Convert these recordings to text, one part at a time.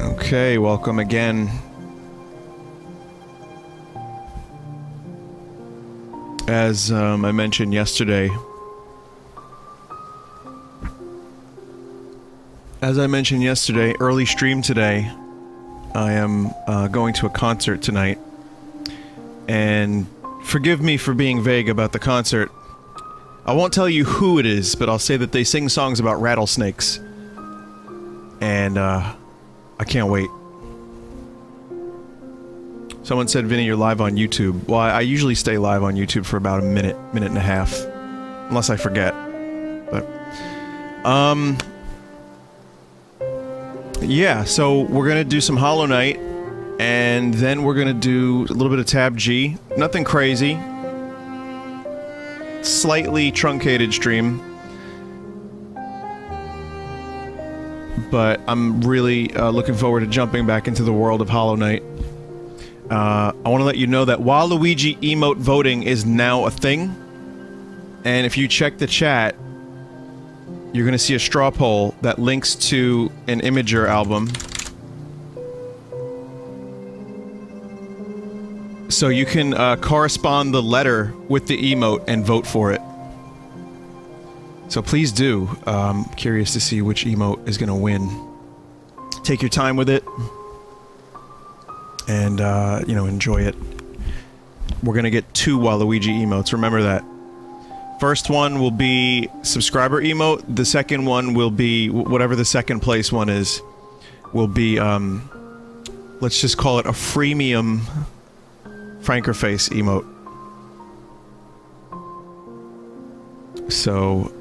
Okay, welcome again. As I mentioned yesterday, early stream today, I am going to a concert tonight. And forgive me for being vague about the concert. I won't tell you who it is, but I'll say that they sing songs about rattlesnakes. And I can't wait. Someone said, Vinny, you're live on YouTube. Well, I usually stay live on YouTube for about a minute, minute and a half. Unless I forget. But, yeah, so we're gonna do some Hollow Knight, and then we're gonna do a little bit of Tab G. Nothing crazy. Slightly truncated stream. But I'm really looking forward to jumping back into the world of Hollow Knight. I want to let you know that Waluigi emote voting is now a thing. And if you check the chat, you're going to see a straw poll that links to an Imager album. So you can correspond the letter with the emote and vote for it. So please do. I'm curious to see which emote is going to win. Take your time with it. And, you know, enjoy it. We're gonna get 2 Waluigi emotes, remember that. First one will be subscriber emote, the second one will be, whatever the second place one is, will be, let's just call it a freemium Frankerface emote. So,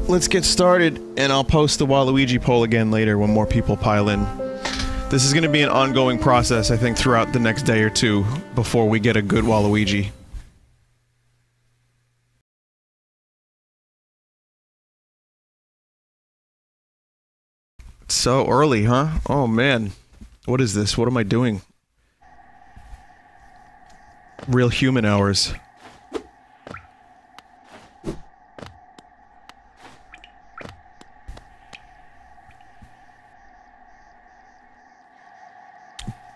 let's get started, and I'll post the Waluigi poll again later when more people pile in. This is going to be an ongoing process, I think, throughout the next day or two before we get a good Waluigi. It's so early, huh? Oh man. What is this? What am I doing? Real human hours.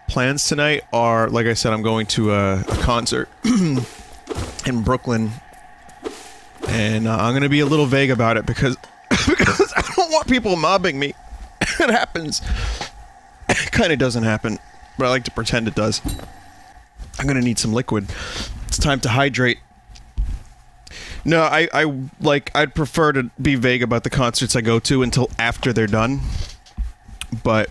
Plans tonight are, like I said, I'm going to a concert in Brooklyn, and I'm going to be a little vague about it because because I don't want people mobbing me. It happens. It kind of doesn't happen, but I like to pretend it does. I'm going to need some liquid. It's time to hydrate. No, I'd prefer to be vague about the concerts I go to until after they're done, but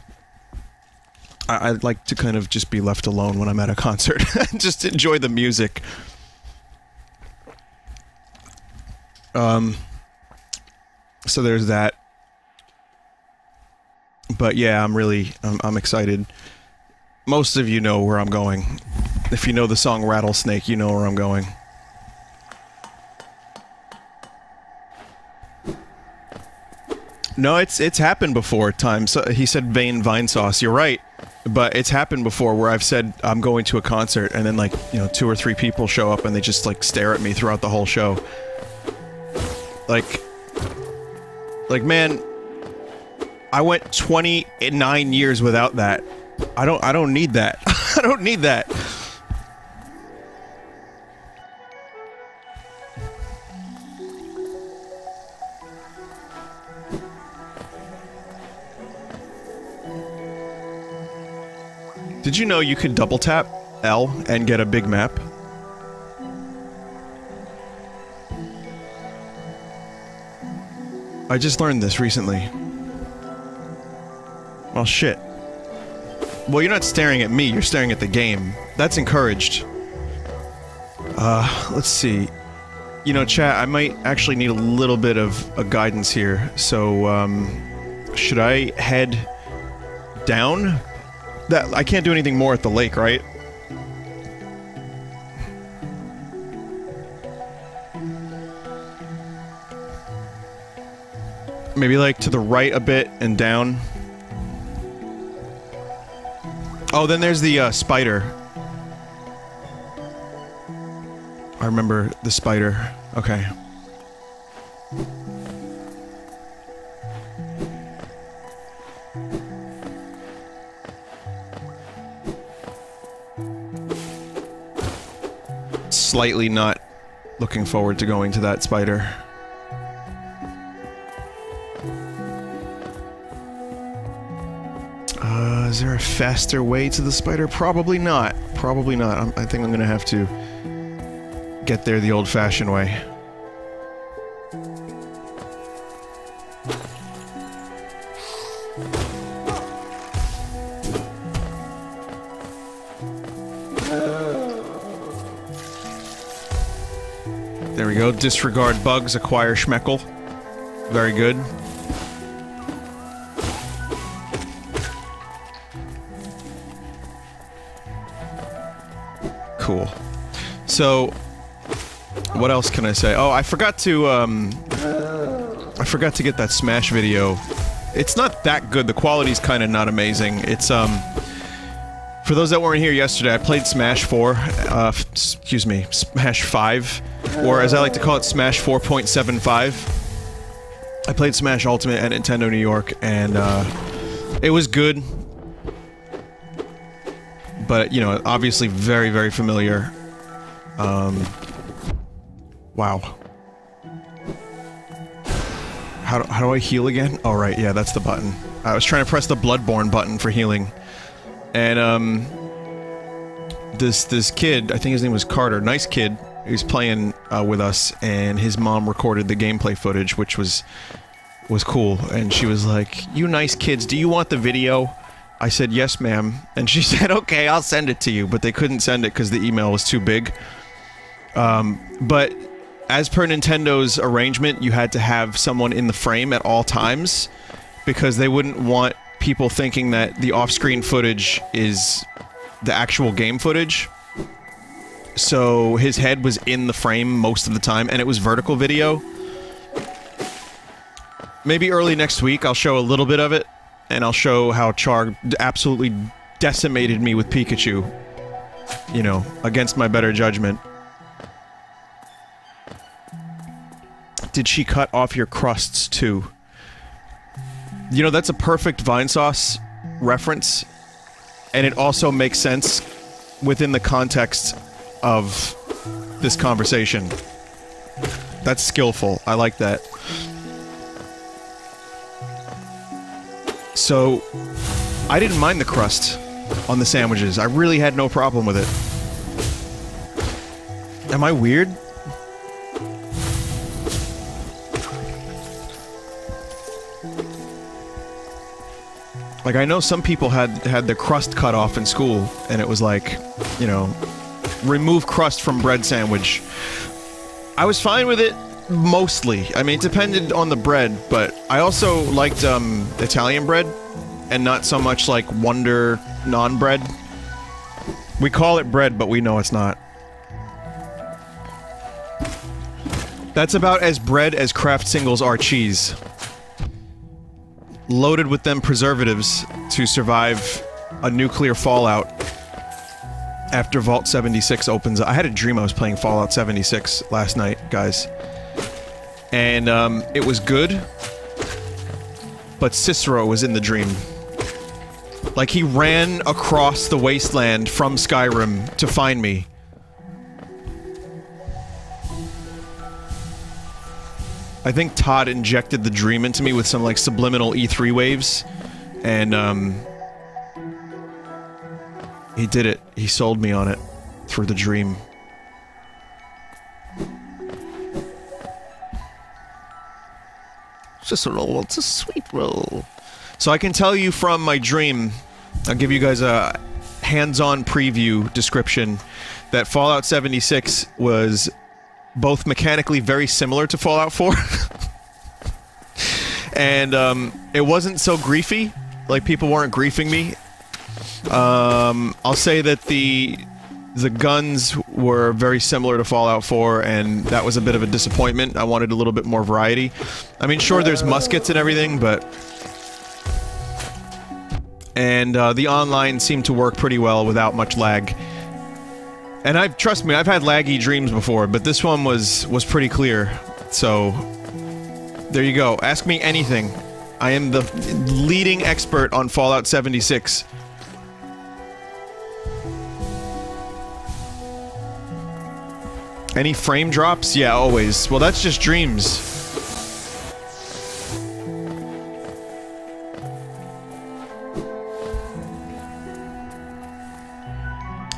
I'd like to kind of just be left alone when I'm at a concert. Just enjoy the music. So there's that. But yeah, I'm excited. Most of you know where I'm going. If you know the song Rattlesnake, you know where I'm going. No, it's happened before at times. He said Vinesauce. You're right. But it's happened before where I've said I'm going to a concert and then, like, you know, 2 or 3 people show up and they just, like, stare at me throughout the whole show. Like, man, I went 29 years without that. I don't need that. I don't need that. Did you know you could double tap L and get a big map? I just learned this recently. Well, shit. Well, you're not staring at me, you're staring at the game. That's encouraged. Let's see. You know, chat, I might actually need a little bit of a guidance here. So, should I head down? That I can't do anything more at the lake, right? Maybe like to the right a bit and down. Oh, then there's the spider. I remember the spider. Okay. slightly not looking forward to going to that spider. Is there a faster way to the spider? Probably not. Probably not. I think I'm gonna have to get there the old-fashioned way. There we go. Disregard bugs, acquire schmeckle. Very good. Cool. So, what else can I say? Oh, I forgot to get that Smash video. It's not that good. The quality's kind of not amazing. It's, for those that weren't here yesterday, I played Smash 4, excuse me, Smash 5, or as I like to call it, Smash 4.75. I played Smash Ultimate at Nintendo New York, and, it was good. But, you know, obviously very, very familiar. Wow. How do I heal again? Oh, right, yeah, that's the button. I was trying to press the Bloodborne button for healing. And, this kid, I think his name was Carter, nice kid, he was playing, with us, and his mom recorded the gameplay footage, which was cool. And she was like, "You nice kids, do you want the video?" I said, "Yes, ma'am," and she said, "Okay, I'll send it to you," but they couldn't send it because the email was too big. But as per Nintendo's arrangement, you had to have someone in the frame at all times, because they wouldn't want people thinking that the off-screen footage is the actual game footage. So his head was in the frame most of the time, and it was vertical video. Maybe early next week I'll show a little bit of it. And I'll show how Char absolutely decimated me with Pikachu. You know, against my better judgment. Did she cut off your crusts, too? You know, that's a perfect Vinesauce reference. And it also makes sense within the context of this conversation. That's skillful. I like that. So, I didn't mind the crust on the sandwiches. I really had no problem with it. Am I weird? Like, I know some people had the crust cut off in school, and it was like, you know, remove crust from bread sandwich. I was fine with it. Mostly. I mean, it depended on the bread, but I also liked, Italian bread, and not so much like Wonder non-bread. We call it bread, but we know it's not. That's about as bread as Kraft Singles are cheese. Loaded with them preservatives to survive a nuclear fallout after Vault 76 opens. I had a dream I was playing Fallout 76 last night, guys. And, it was good, but Cicero was in the dream. Like, he ran across the wasteland from Skyrim to find me. I think Todd injected the dream into me with some, like, subliminal E3 waves, and, he did it. He sold me on it through the dream. Just a roll, it's a sweet roll. So I can tell you from my dream, I'll give you guys a hands-on preview description, that Fallout 76 was both mechanically very similar to Fallout 4, and it wasn't so griefy, like people weren't griefing me. I'll say that the guns were very similar to Fallout 4, and that was a bit of a disappointment. I wanted a little bit more variety. I mean, sure, there's muskets and everything, but... And, the online seemed to work pretty well without much lag. And trust me, I've had laggy dreams before, but this one was pretty clear. So, there you go. Ask me anything. I am the leading expert on Fallout 76. Any frame drops? Yeah, always. Well, that's just dreams.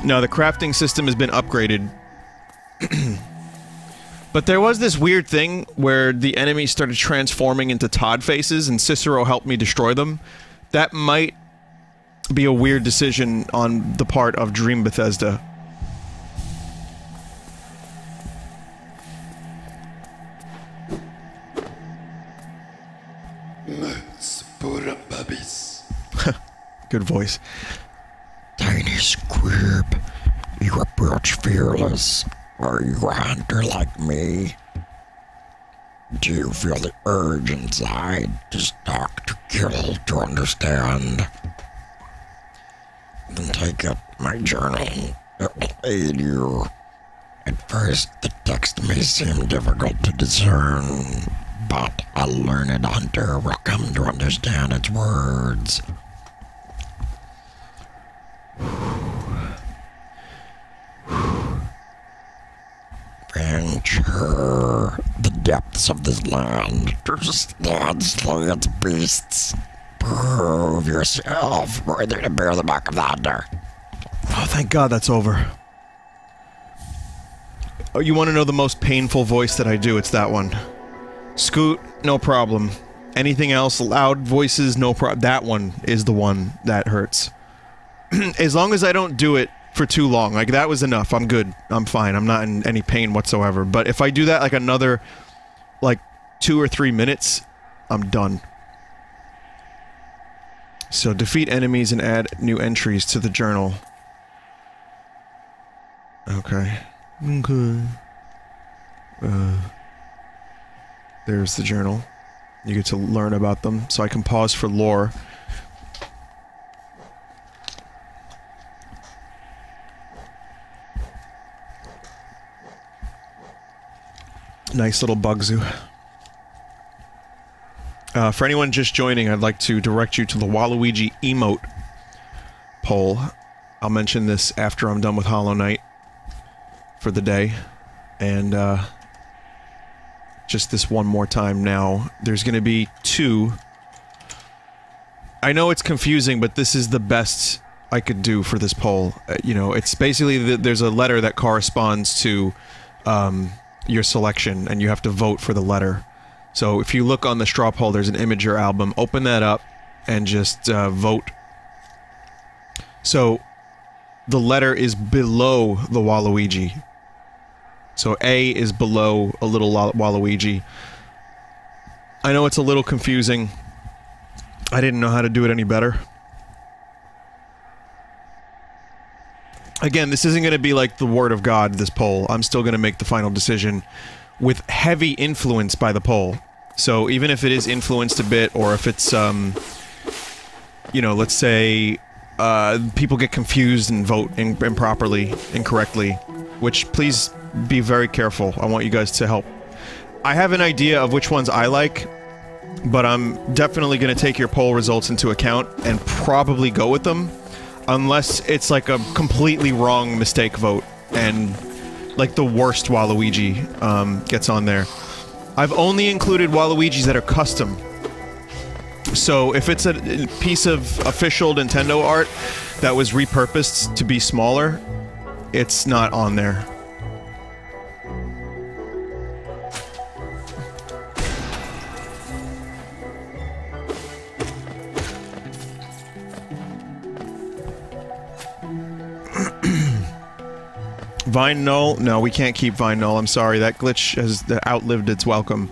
No, the crafting system has been upgraded. But there was this weird thing where the enemies started transforming into Todd faces, and Cicero helped me destroy them. That might be a weird decision on the part of Dream Bethesda. Let's put up puppies. Good voice. Tiny squib, you approach fearless. Are you a hunter like me? Do you feel the urge inside to stalk, to kill, to understand? Then take up my journal. It will aid you. At first, the text may seem difficult to discern, but a learned hunter will come to understand its words. Venture the depths of this land to stand slay its beasts. Prove yourself worthy to bear the mark of the hunter. Oh, thank God that's over. Oh, you want to know the most painful voice that I do? It's that one. Scoot, no problem. Anything else, loud voices, no problem. That one is the one that hurts. As long as I don't do it for too long. Like, that was enough. I'm good. I'm fine. I'm not in any pain whatsoever. But if I do that, like, another, like, 2 or 3 minutes, I'm done. So, defeat enemies and add new entries to the journal. Okay. Okay. There's the journal. You get to learn about them, so I can pause for lore. Nice little bug zoo. For anyone just joining, I'd like to direct you to the Waluigi emote poll. I'll mention this after I'm done with Hollow Knight for the day. And, just this one more time now. There's gonna be 2. I know it's confusing, but this is the best I could do for this poll. You know, it's basically there's a letter that corresponds to, your selection, and you have to vote for the letter. So if you look on the straw poll, there's an Imager album. Open that up and just vote. So the letter is below the Waluigi. So A is below a little Waluigi. I know it's a little confusing. I didn't know how to do it any better. Again, this isn't going to be like the word of God, this poll. I'm still going to make the final decision with heavy influence by the poll. So even if it is influenced a bit, or if it's, you know, let's say, people get confused and vote improperly, incorrectly, which please be very careful. I want you guys to help. I have an idea of which ones I like, but I'm definitely going to take your poll results into account and probably go with them. Unless it's like a completely wrong mistake vote, and like the worst Waluigi gets on there. I've only included Waluigis that are custom. So if it's a piece of official Nintendo art that was repurposed to be smaller, it's not on there. Vine null? No, we can't keep Vine null. I'm sorry, that glitch has outlived its welcome.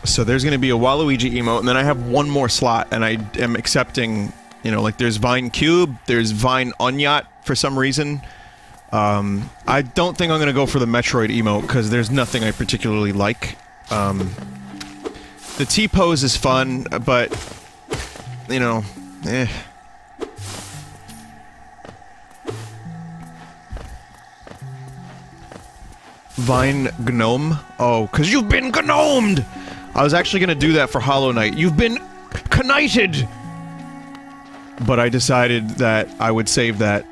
So there's gonna be a Waluigi emote, and then I have one more slot, and I am accepting, you know, like there's Vine Cube, there's Vine Onyat for some reason. I don't think I'm gonna go for the Metroid emote, because there's nothing I particularly like. The T-pose is fun, but, you know, eh. Vine Gnome? Oh, because you've been gnomed! I was actually gonna do that for Hollow Knight. You've been knighted! But I decided that I would save that.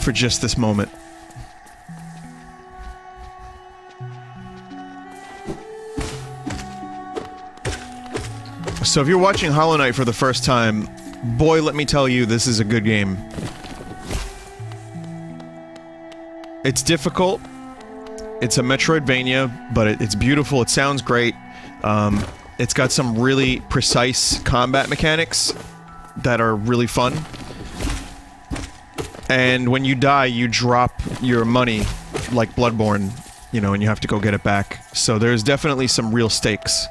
for just this moment. So if you're watching Hollow Knight for the first time, boy, let me tell you, this is a good game. It's difficult. It's a Metroidvania, but it's beautiful, it sounds great. It's got some really precise combat mechanics that are really fun. And when you die, you drop your money, like Bloodborne, you know, and you have to go get it back. So there's definitely some real stakes.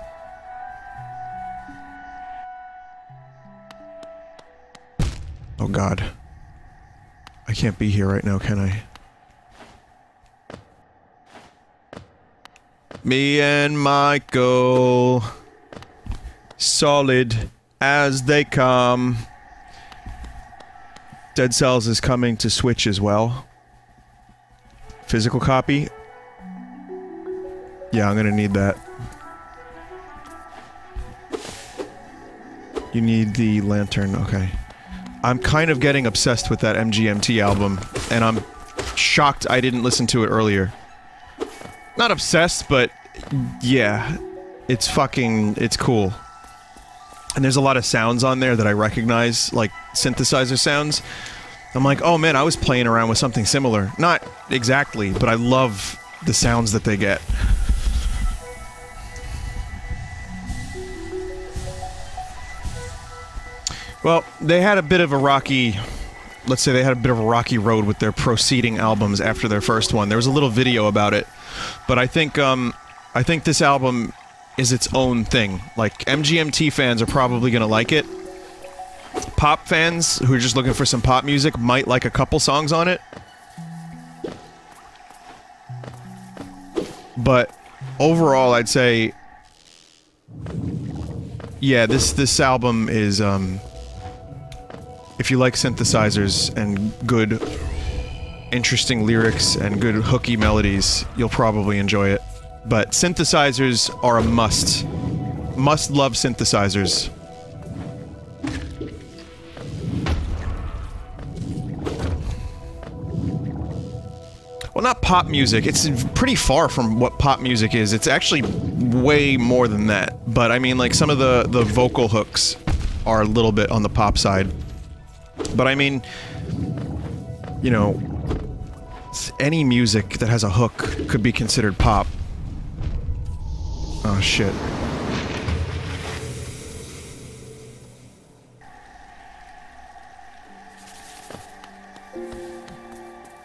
Oh god. I can't be here right now, can I? Me and Michael, solid as they come. Dead Cells is coming to Switch as well. Physical copy? Yeah, I'm gonna need that. You need the lantern, okay. I'm kind of getting obsessed with that MGMT album, and I'm shocked I didn't listen to it earlier. Not obsessed, but yeah, it's cool. And there's a lot of sounds on there that I recognize, like synthesizer sounds. I'm like, oh man, I was playing around with something similar. Not exactly, but I love the sounds that they get. Well, they had a bit of a rocky... Let's say they had a bit of a rocky road with their preceding albums after their first one. There was a little video about it. But I think this album is its own thing. Like, MGMT fans are probably gonna like it. Pop fans, who are just looking for some pop music, might like a couple songs on it. But, overall, I'd say... Yeah, this album is, if you like synthesizers and good, interesting lyrics and good hooky melodies, you'll probably enjoy it. But synthesizers are a must. Must love synthesizers. Well, not pop music. It's pretty far from what pop music is. It's actually way more than that. But I mean, like, some of the vocal hooks are a little bit on the pop side. But I mean, you know, any music that has a hook could be considered pop. Oh shit.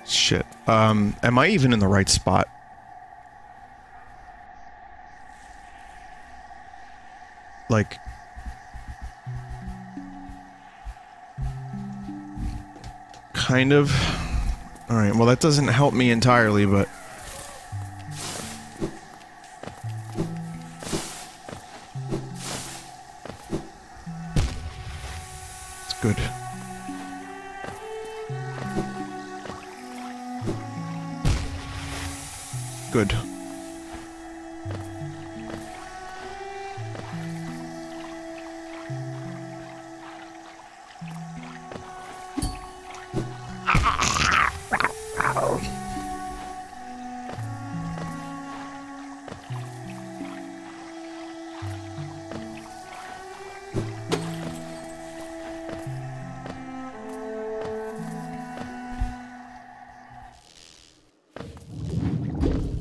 Shit. Am I even in the right spot? Like... Kind of. Alright, well that doesn't help me entirely, but... It's good. Good.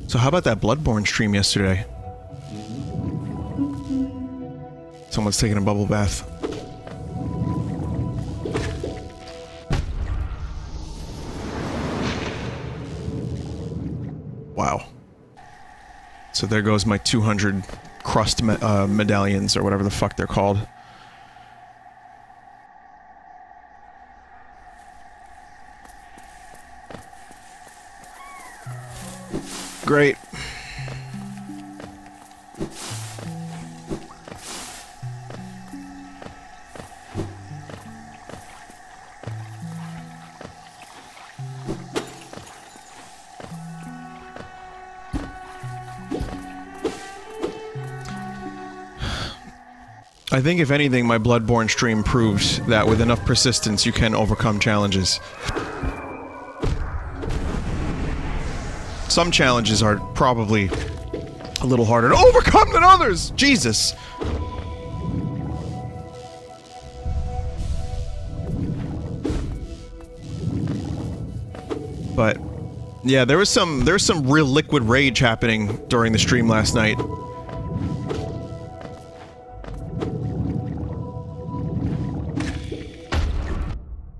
So how about that Bloodborne stream yesterday? Someone's taking a bubble bath. Wow. So there goes my 200 crust medallions, or whatever the fuck they're called. Great. I think if anything, my Bloodborne stream proves that with enough persistence you can overcome challenges. Some challenges are probably a little harder to overcome than others! Jesus! But, yeah, there was some real liquid rage happening during the stream last night.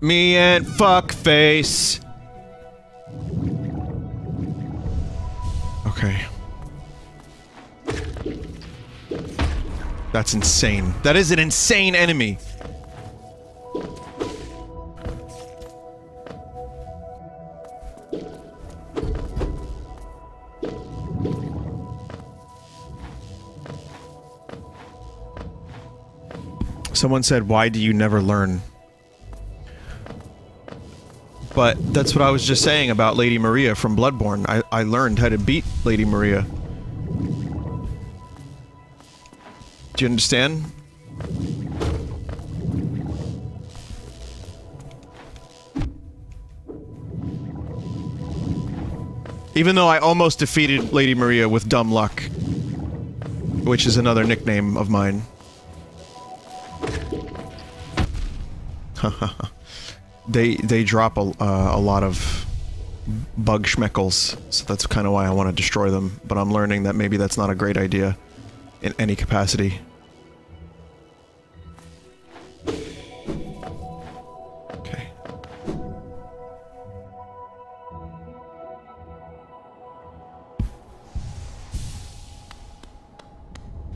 Me and fuckface. Okay. That's insane. That is an insane enemy. Someone said, "Why do you never learn?" But that's what I was just saying about Lady Maria from Bloodborne. I learned how to beat Lady Maria. Do you understand? Even though I almost defeated Lady Maria with dumb luck. Which is another nickname of mine. They drop a lot of bug schmeckles, so that's kind of why I want to destroy them, but I'm learning that maybe that's not a great idea in any capacity. Okay.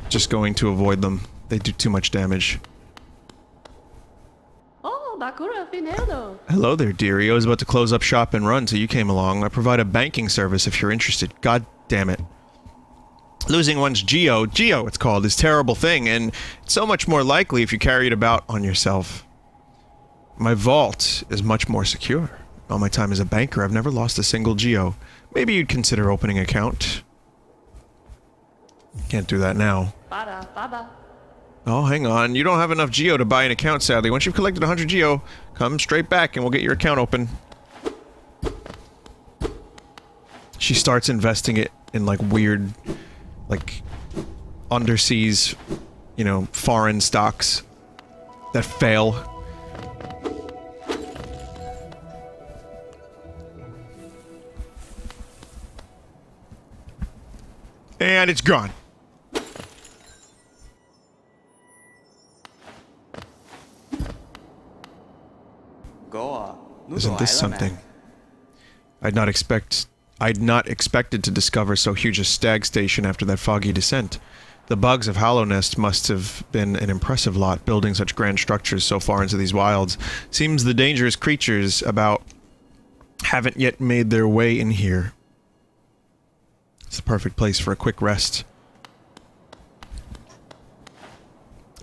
Just going to avoid them. They do too much damage. Hello there, dearie. I was about to close up shop and run till you came along. I provide a banking service if you're interested. God damn it. Losing one's Geo it's called, is a terrible thing, and it's so much more likely if you carry it about on yourself. My vault is much more secure. All my time as a banker, I've never lost a single Geo. Maybe you'd consider opening an account. Can't do that now. Oh, hang on. You don't have enough Geo to buy an account, sadly. Once you've collected 100 Geo, come straight back and we'll get your account open. She starts investing it in, like, weird, like, underseas, you know, foreign stocks that fail. And it's gone. Isn't this something? I'd not expected to discover so huge a stag station after that foggy descent. The bugs of Hollow Nest must have been an impressive lot, building such grand structures so far into these wilds. Seems the dangerous creatures about haven't yet made their way in here. It's the perfect place for a quick rest.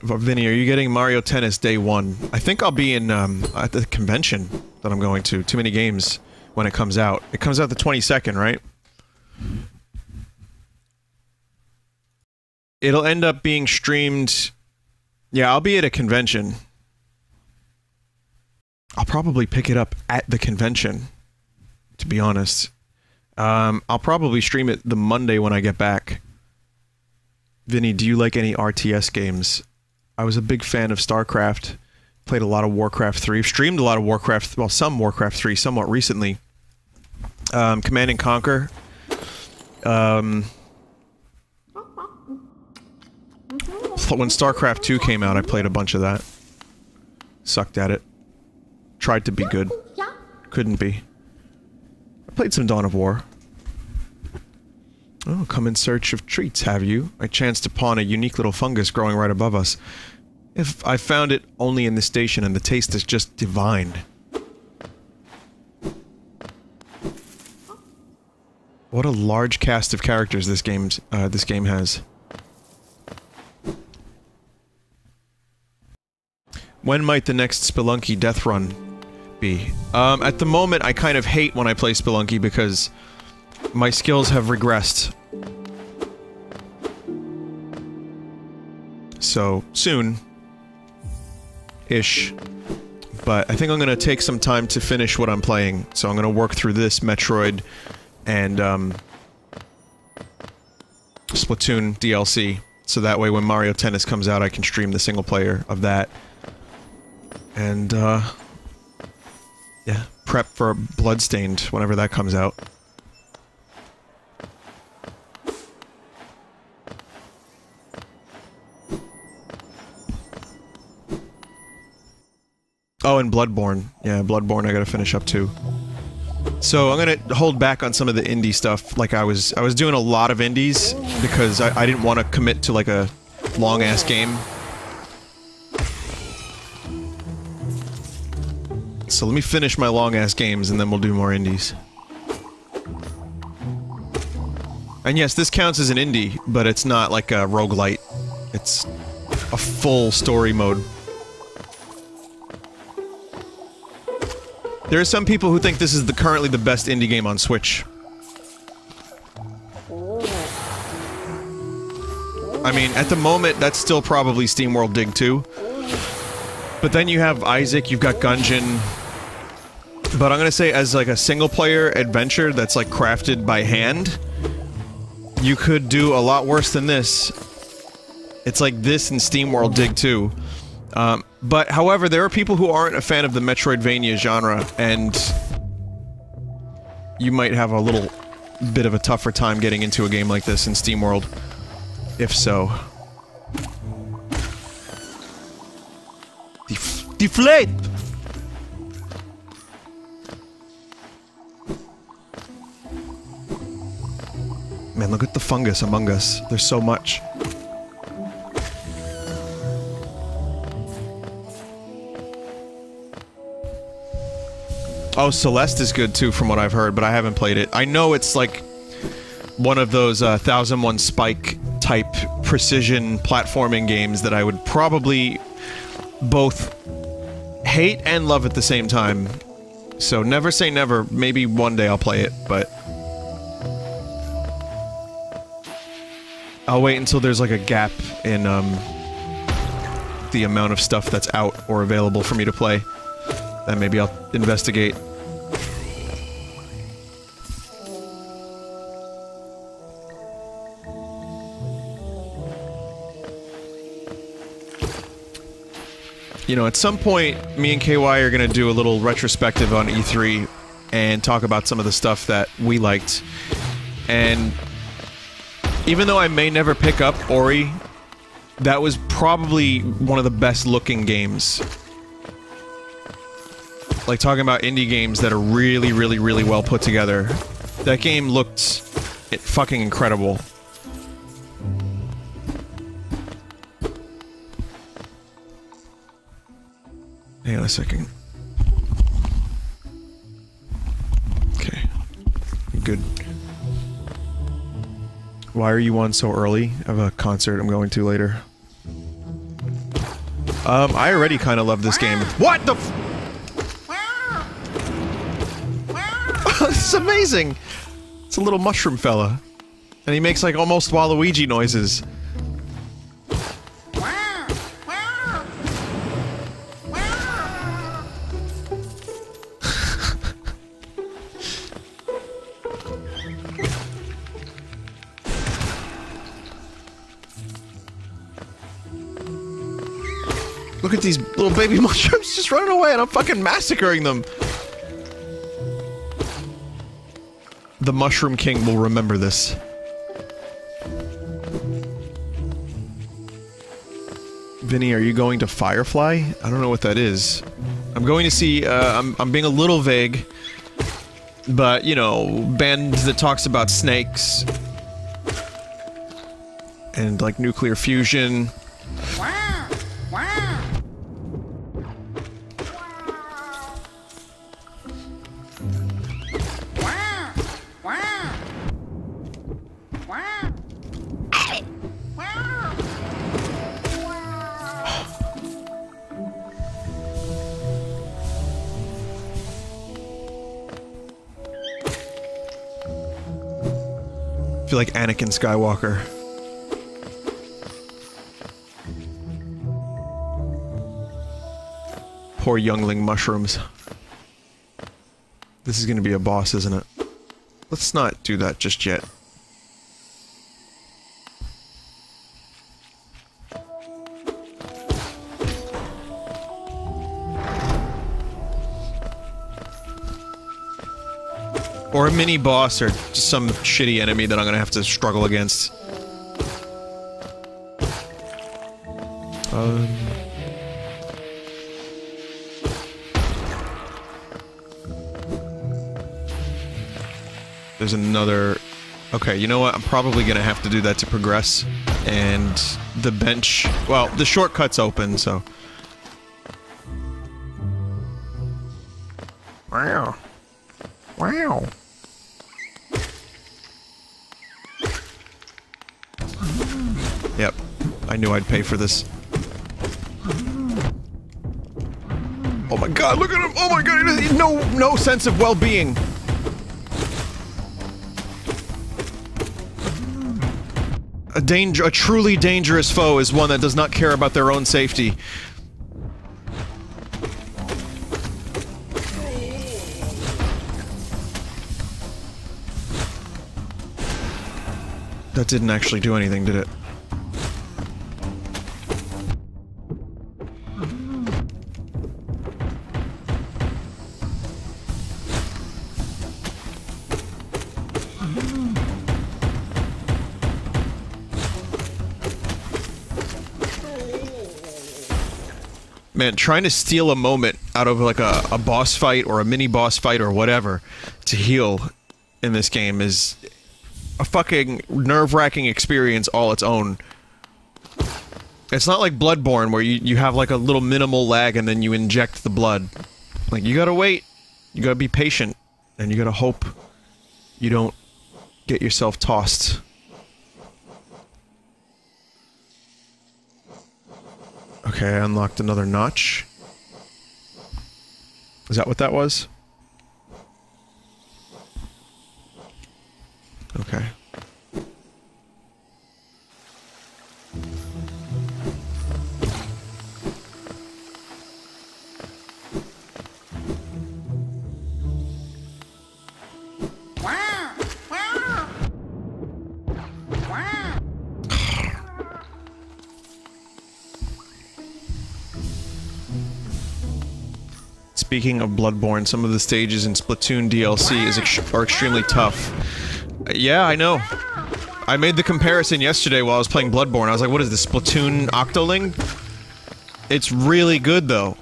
Vinny, are you getting Mario Tennis Day 1? I think I'll be in, at the convention that I'm going to. Too many games when it comes out. It comes out the 22nd, right? It'll end up being streamed... Yeah, I'll be at a convention. I'll probably pick it up at the convention, to be honest. I'll probably stream it the Monday when I get back. Vinny, do you like any RTS games? I was a big fan of StarCraft. Played a lot of Warcraft 3. Streamed a lot of Warcraft... Well, some Warcraft 3 somewhat recently. Command and Conquer. When StarCraft 2 came out, I played a bunch of that. Sucked at it. Tried to be good. Couldn't be. I played some Dawn of War. Oh, come in search of treats, have you? I chanced upon a unique little fungus growing right above us. If I found it only in the station, and the taste is just divine. What a large cast of characters this game has. When might the next Spelunky death run be? At the moment, I kind of hate when I play Spelunky because my skills have regressed. So, soon. Ish. But I think I'm gonna take some time to finish what I'm playing. So I'm gonna work through this Metroid and Splatoon DLC. So that way when Mario Tennis comes out, I can stream the single player of that. And, yeah, prep for Bloodstained whenever that comes out. Oh, and Bloodborne. Yeah, Bloodborne I gotta finish up too. So I'm gonna hold back on some of the indie stuff. Like I was doing a lot of indies because I didn't want to commit to like a long-ass game. So let me finish my long-ass games and then we'll do more indies. And yes, this counts as an indie, but it's not like a roguelite. It's a full story mode. There are some people who think this is currently the best indie game on Switch. I mean, at the moment, that's still probably SteamWorld Dig 2. But then you have Isaac, you've got Gungeon. But I'm gonna say, as like a single-player adventure that's like crafted by hand, you could do a lot worse than this. It's like this in SteamWorld Dig 2. But, however, there are people who aren't a fan of the Metroidvania genre, and you might have a little bit of a tougher time getting into a game like this in SteamWorld. If so. Deflate! Man, look at the fungus among us. There's so much. Oh, Celeste is good too, from what I've heard, but I haven't played it. I know it's like one of those 1001 Spike type precision platforming games that I would probably both hate and love at the same time. So never say never. Maybe one day I'll play it, but I'll wait until there's like a gap in the amount of stuff that's out or available for me to play. Then maybe I'll investigate. You know, at some point, me and KY are gonna do a little retrospective on E3 and talk about some of the stuff that we liked. And even though I may never pick up Ori, that was probably one of the best looking games. Like, talking about indie games that are really, really, really well put together. That game looked fucking incredible. Hang on a second. Okay. Good. Why are you on so early? I have a concert I'm going to later. I already kind of love this game. What the f- This is amazing! It's a little mushroom fella. And he makes like almost Waluigi noises. Look at these little baby mushrooms just running away and I'm fucking massacring them! The Mushroom King will remember this. Vinny, are you going to Firefly? I don't know what that is. I'm going to see, I'm being a little vague. But, you know, band that talks about snakes. And, like, nuclear fusion. I feel like Anakin Skywalker. Poor youngling mushrooms. This is gonna be a boss, isn't it? let's not do that just yet. Or a mini boss, or just some shitty enemy that I'm gonna have to struggle against. There's another... Okay, you know what? I'm probably gonna have to do that to progress. And the bench... Well, the shortcut's open, so... Wow. Wow. Yep. I knew I'd pay for this. Oh my god, look at him! Oh my god, he has no sense of well-being! A truly dangerous foe is one that does not care about their own safety. That didn't actually do anything, did it? Man, trying to steal a moment out of like a boss fight or a mini boss fight or whatever to heal in this game is a fucking nerve-wracking experience all its own. It's not like Bloodborne where you have like a little minimal lag and then you inject the blood. Like, you gotta wait, you gotta be patient, and you gotta hope you don't get yourself tossed. Okay, I unlocked another notch. Is that what that was? Okay. Speaking of Bloodborne, some of the stages in Splatoon DLC are extremely tough. Yeah, I know. I made the comparison yesterday while I was playing Bloodborne. I was like, what is this, Splatoon Octoling? It's really good, though.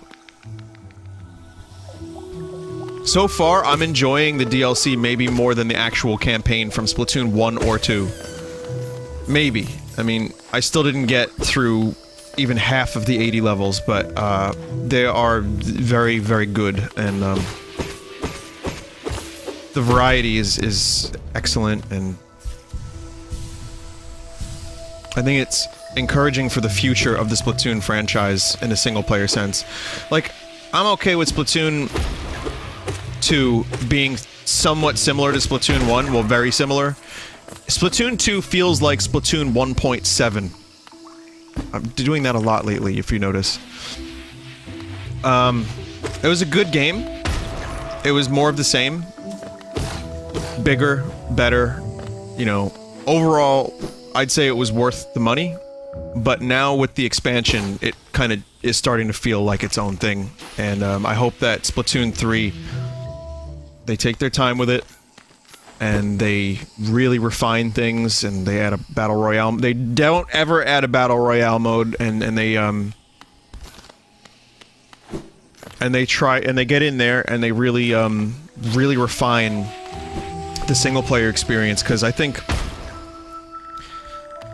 So far, I'm enjoying the DLC maybe more than the actual campaign from Splatoon 1 or 2. Maybe. I mean, I still didn't get through even half of the 80 levels, but, they are very, very good, and, the variety is excellent, and I think it's encouraging for the future of the Splatoon franchise in a single-player sense. Like, I'm okay with Splatoon 2 being somewhat similar to Splatoon 1, well, very similar. Splatoon 2 feels like Splatoon 1.7. I'm doing that a lot lately, if you notice. It was a good game. It was more of the same. Bigger, better, you know, overall, I'd say it was worth the money, but now with the expansion, it kind of is starting to feel like its own thing, and I hope that Splatoon 3, they take their time with it, and they really refine things, and they add a Battle Royale. They don't ever add a Battle Royale mode, and they try, and they get in there, and they really, really refine the single-player experience, because I think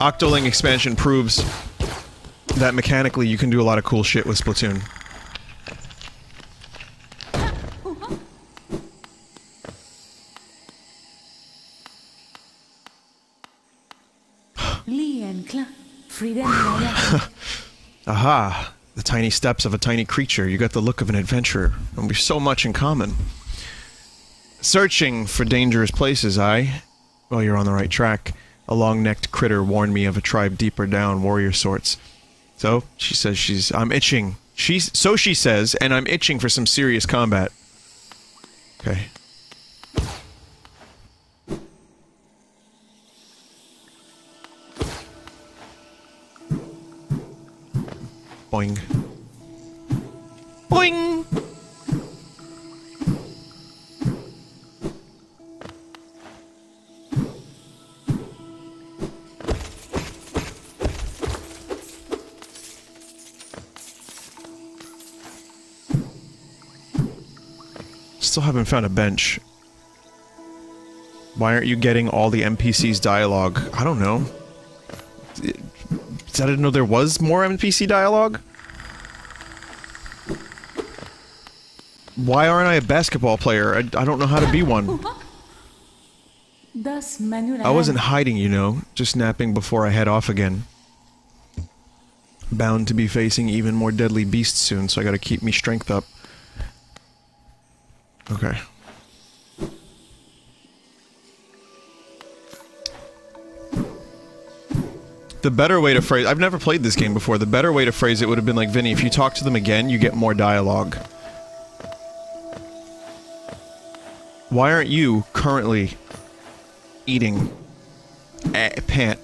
Octoling expansion proves that mechanically you can do a lot of cool shit with Splatoon. Aha! The tiny steps of a tiny creature. You got the look of an adventurer, and we've so much in common. Searching for dangerous places, well, you're on the right track. A long-necked critter warned me of a tribe deeper down, warrior sorts. So, she says I'm itching. So she says, and I'm itching for some serious combat. Okay. Boing. Boing! Still haven't found a bench. Why aren't you getting all the NPC's dialogue? I don't know. I didn't know there was more NPC dialogue? Why aren't I a basketball player? I don't know how to be one. I wasn't hiding, you know, just napping before I head off again. Bound to be facing even more deadly beasts soon, so I gotta keep me strength up. Okay. The better way to phrase- I've never played this game before, the better way to phrase it would have been like, Vinny, if you talk to them again, you get more dialogue. Why aren't you currently eating a pant?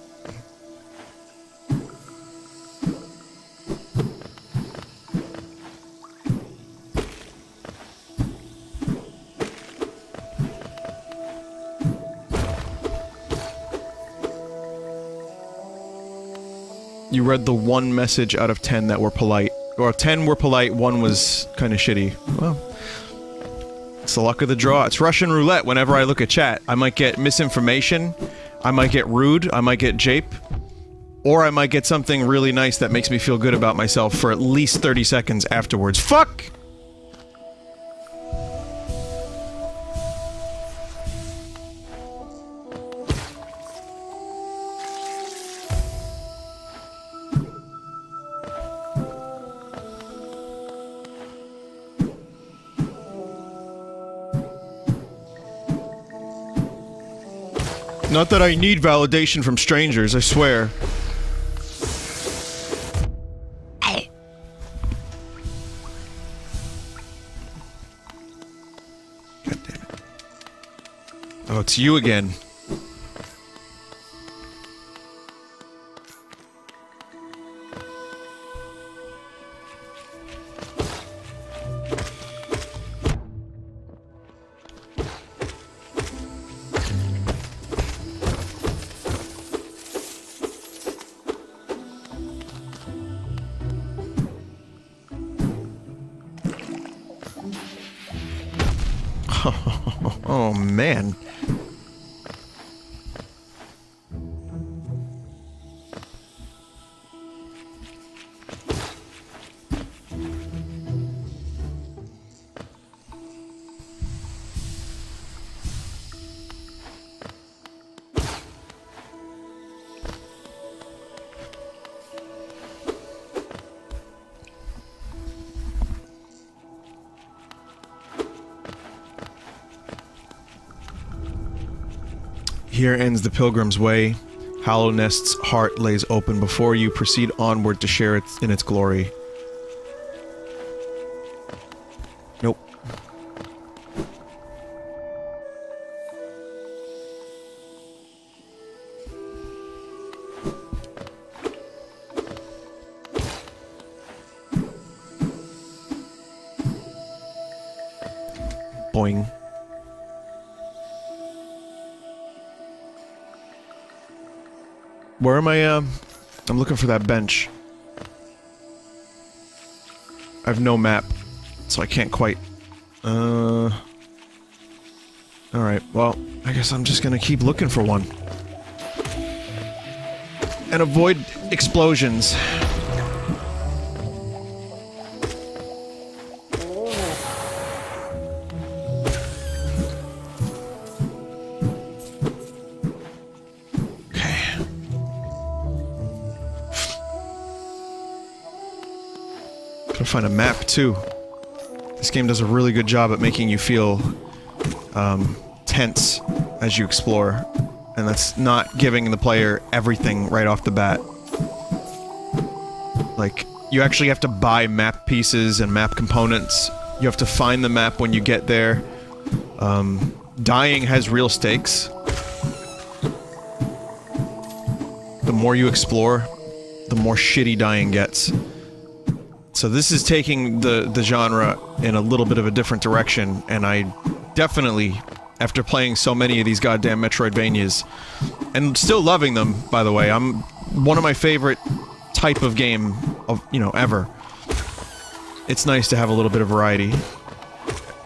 You read the one message out of 10 that were polite. Or 10 were polite, 1 was kinda shitty. Well, it's the luck of the draw. It's Russian roulette whenever I look at chat. I might get misinformation, I might get rude, I might get jape, or I might get something really nice that makes me feel good about myself for at least 30 seconds afterwards. Fuck! Not that I need validation from strangers, I swear. God damn it. Oh, it's you again. Oh, man. Here ends the pilgrim's way. Hollow Nest's heart lays open before you. Proceed onward to share it in its glory. Nope. Boing. Where am I, I'm looking for that bench. I have no map, so I can't quite, alright, well, I guess I'm just gonna keep looking for one. And avoid explosions. Find a map too. This game does a really good job at making you feel tense as you explore, and that's not giving the player everything right off the bat. Like, you actually have to buy map pieces and map components. You have to find the map when you get there. Dying has real stakes. The more you explore, the more shitty dying gets. So this is taking the genre in a little bit of a different direction, and I definitely, after playing so many of these goddamn Metroidvanias, and still loving them, by the way, I'm one of my favorite type of game of, you know, ever. It's nice to have a little bit of variety,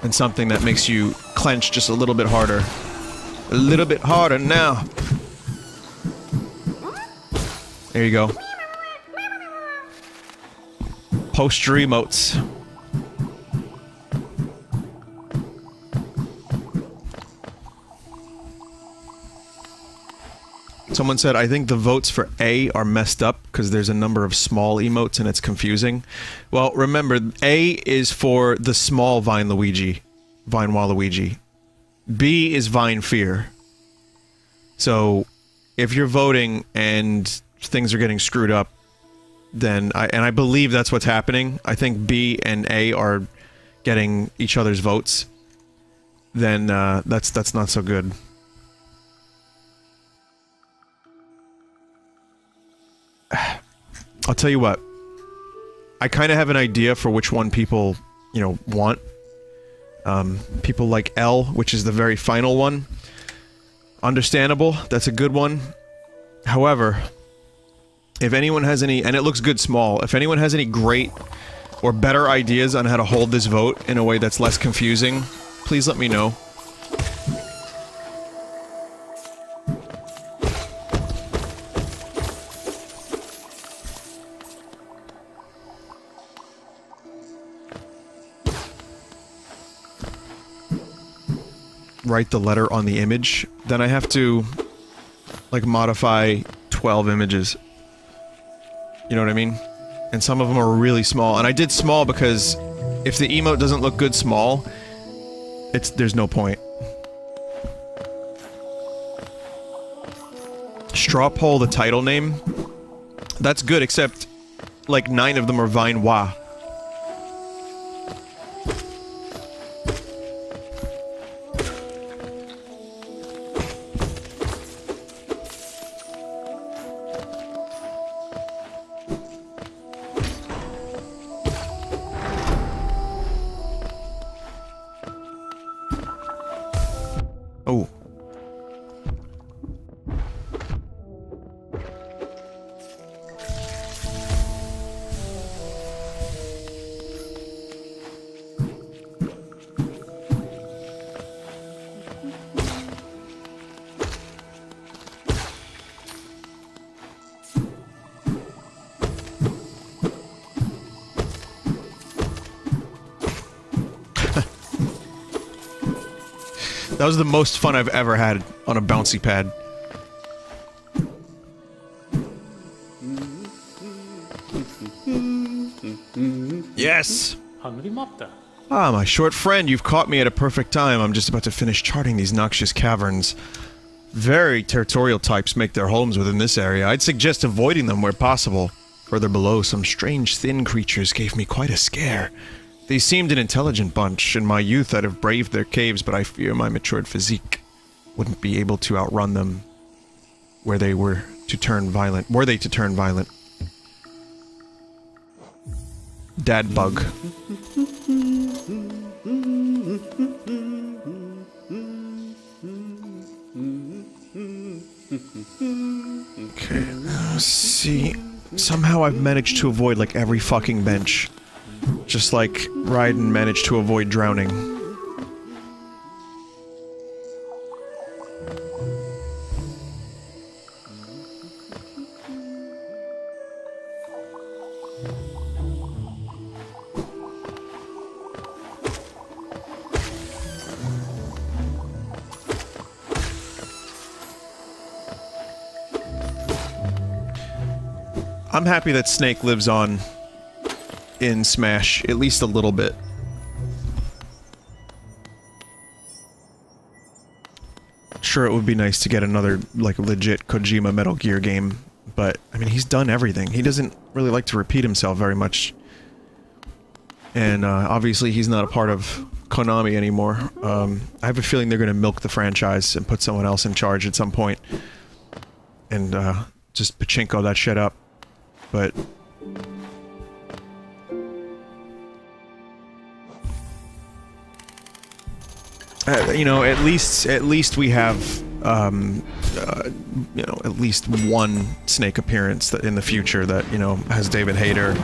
and something that makes you clench just a little bit harder. A little bit harder now. There you go. Poster emotes. Someone said, I think the votes for A are messed up because there's a number of small emotes and it's confusing. Well, remember, A is for the small Vine Waluigi. B is Vine Fear. So, if you're voting and things are getting screwed up, then I believe that's what's happening. I think B and A are getting each other's votes. Then that's not so good. I'll tell you what. I kind of have an idea for which one people, you know, want. People like L, which is the very final one. Understandable. That's a good one. However, if anyone has any, and it looks good small, if anyone has any great or better ideas on how to hold this vote in a way that's less confusing, please let me know. Write the letter on the image, then I have to, like, modify 12 images. You know what I mean? And some of them are really small. And I did small because if the emote doesn't look good small, there's no point. Straw poll the title name? That's good, except like 9 of them are Vinewa. Oh. That was the most fun I've ever had on a bouncy pad. Yes! Ah, my short friend, you've caught me at a perfect time. I'm just about to finish charting these noxious caverns. Very territorial types make their homes within this area. I'd suggest avoiding them where possible. Further below, some strange thin creatures gave me quite a scare. They seemed an intelligent bunch. In my youth, I'd have braved their caves, but I fear my matured physique wouldn't be able to outrun them were they to turn violent. Dad bug. Okay, let's see. Somehow I've managed to avoid, like, every fucking bench. Just like Raiden managed to avoid drowning. I'm happy that Snake lives on in Smash, at least a little bit. Sure, it would be nice to get another, like, legit Kojima Metal Gear game, but, I mean, he's done everything. He doesn't really like to repeat himself very much. And, obviously he's not a part of Konami anymore. I have a feeling they're gonna milk the franchise and put someone else in charge at some point. And, just pachinko that shit up. But you know, at least we have, you know, at least one Snake appearance that in the future that, you know, has David Hayter.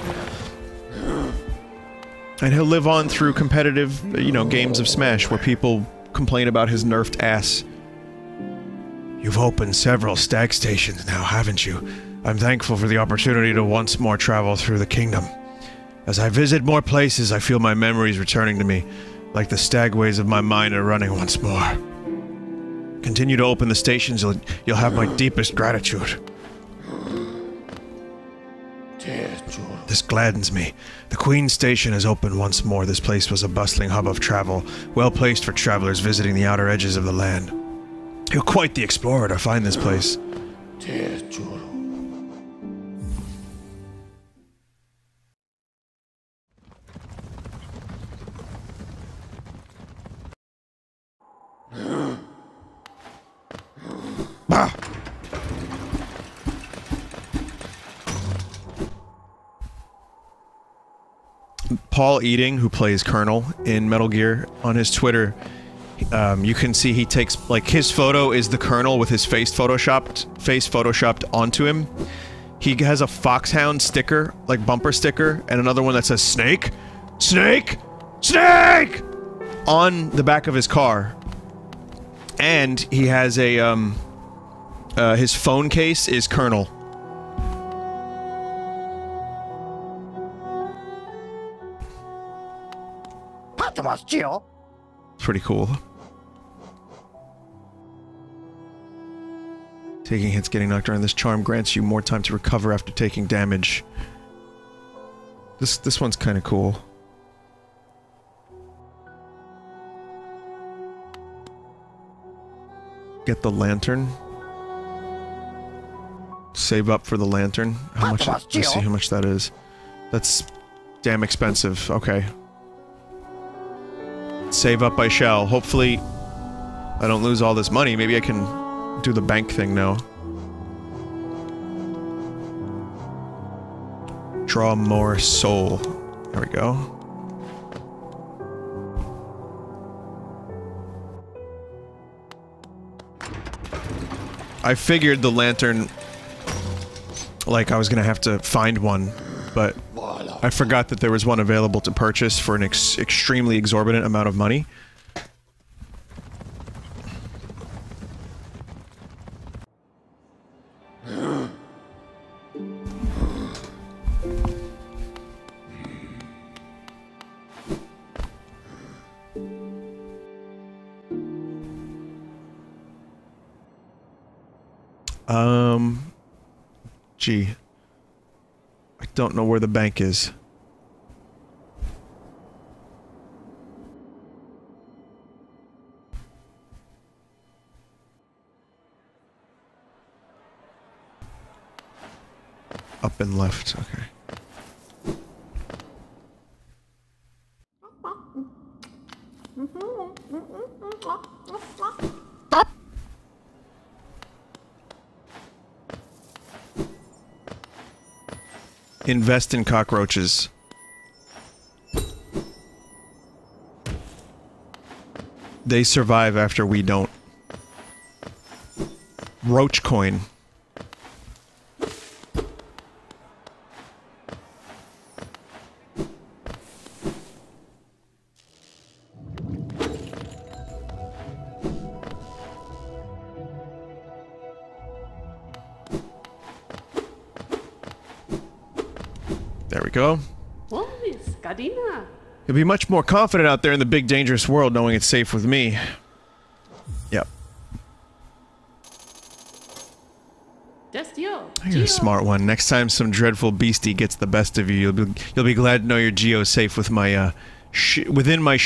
And he'll live on through competitive, you know, games of Smash where people complain about his nerfed ass. You've opened several stag stations now, haven't you? I'm thankful for the opportunity to once more travel through the kingdom. As I visit more places, I feel my memories returning to me, like the stagways of my mind are running once more. Continue to open the stations, you'll have my deepest gratitude. This gladdens me. The Queen Station is open once more. This place was a bustling hub of travel, well placed for travelers visiting the outer edges of the land. You're quite the explorer to find this place. Bah! Paul Eating, who plays Colonel in Metal Gear, on his Twitter, you can see he takes, like, his photo is the Colonel with his face photoshopped onto him. He has a Foxhound sticker, like bumper sticker, and another one that says Snake, Snake, Snake on the back of his car. And he has a his phone case is Colonel. Pretty cool. Taking hits, getting knocked around. This charm grants you more time to recover after taking damage. This one's kind of cool. Get the lantern. Save up for the lantern. How much? Let's see how much that is. That's damn expensive. Okay. Save up I shall. Hopefully, I don't lose all this money. Maybe I can do the bank thing now. Draw more soul. There we go. I figured the lantern, like, I was gonna have to find one, but I forgot that there was one available to purchase for an extremely exorbitant amount of money. Gee. I don't know where the bank is. Up and left, okay. Invest in cockroaches. They survive after we don't. Roach coin. There we go. You'll be much more confident out there in the big dangerous world knowing it's safe with me. Yep. You're a smart one. Next time some dreadful beastie gets the best of you, you'll be glad to know your Geo's safe with my, within my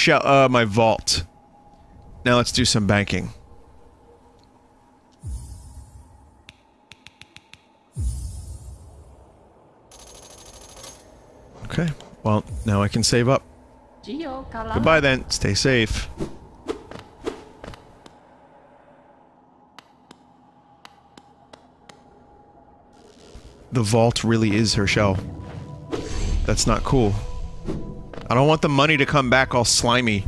my vault. Now let's do some banking. Okay, well, now I can save up. Goodbye then, stay safe. The vault really is her shell. That's not cool. I don't want the money to come back all slimy.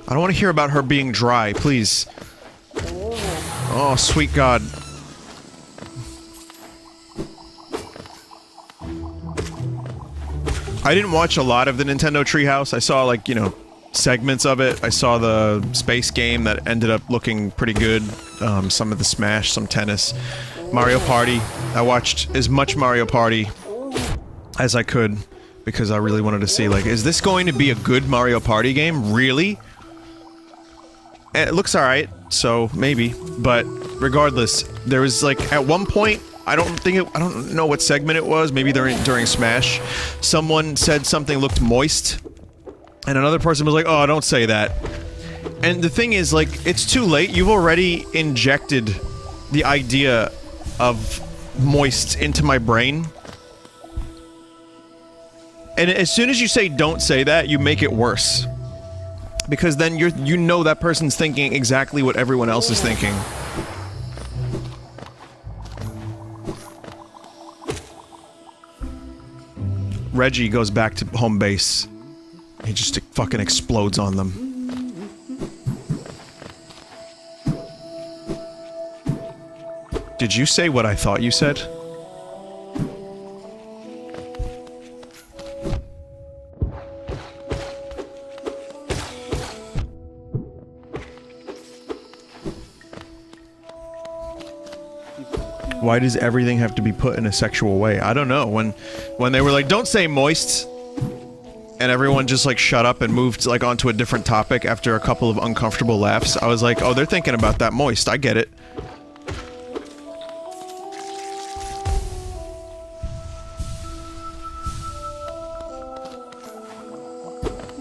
I don't want to hear about her being dry, please. Oh, sweet God. I didn't watch a lot of the Nintendo Treehouse. I saw, like, you know, segments of it. I saw the space game that ended up looking pretty good. Some of the Smash, some tennis. Mario Party. I watched as much Mario Party as I could because I really wanted to see, like, is this going to be a good Mario Party game? Really? And it looks alright, so maybe. But regardless, there was, like, at one point, I don't know what segment it was, maybe during Smash, someone said something looked moist, and another person was like, oh, don't say that. And the thing is, like, it's too late, you've already injected the idea of moist into my brain. And as soon as you say don't say that, you make it worse. Because then you know that person's thinking exactly what everyone else is thinking. Reggie goes back to home base. He just fucking explodes on them. Did you say what I thought you said? Why does everything have to be put in a sexual way? I don't know. When they were like, don't say moist, and everyone just like shut up and moved like onto a different topic after a couple of uncomfortable laughs, I was like, oh, they're thinking about that moist. I get it.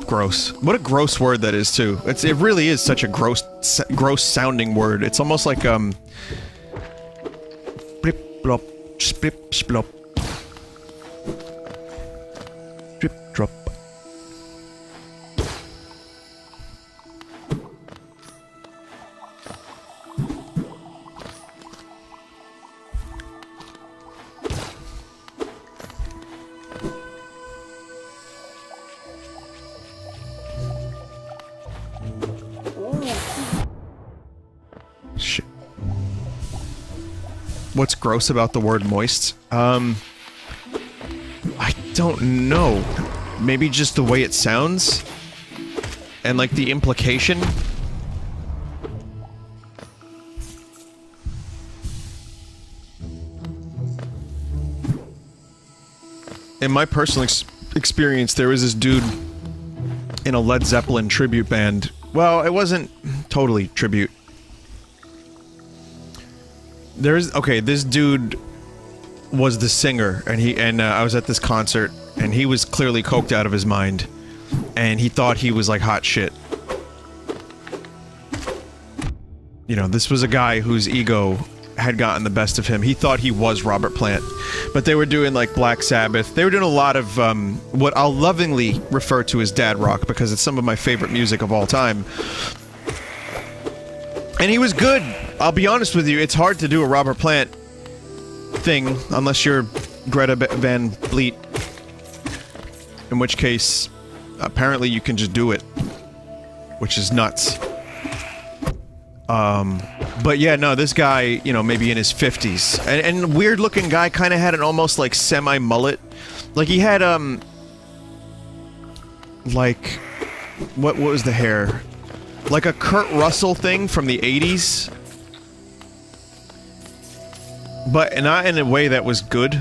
Gross. What a gross word that is too. It really is such a gross sounding word. It's almost like Blop, splip, splop. Drip, drop. Shit. What's gross about the word moist? I don't know. Maybe just the way it sounds? And like the implication? In my personal experience, there was this dude in a Led Zeppelin tribute band. Well, it wasn't totally tribute. Okay, this dude was the singer, and I was at this concert, and he was clearly coked out of his mind, and he thought he was like hot shit. You know, this was a guy whose ego had gotten the best of him. He thought he was Robert Plant. But they were doing like Black Sabbath. They were doing a lot of what I'll lovingly refer to as dad rock, because it's some of my favorite music of all time. And he was good. I'll be honest with you, it's hard to do a Robert Plant thing unless you're Greta Van Fleet. In which case, apparently you can just do it. Which is nuts. But yeah, no, this guy, you know, maybe in his 50s. And weird looking guy, kinda had an almost like semi-mullet. Like he had, like, what was the hair? Like a Kurt Russell thing from the 80s. But not in a way that was good.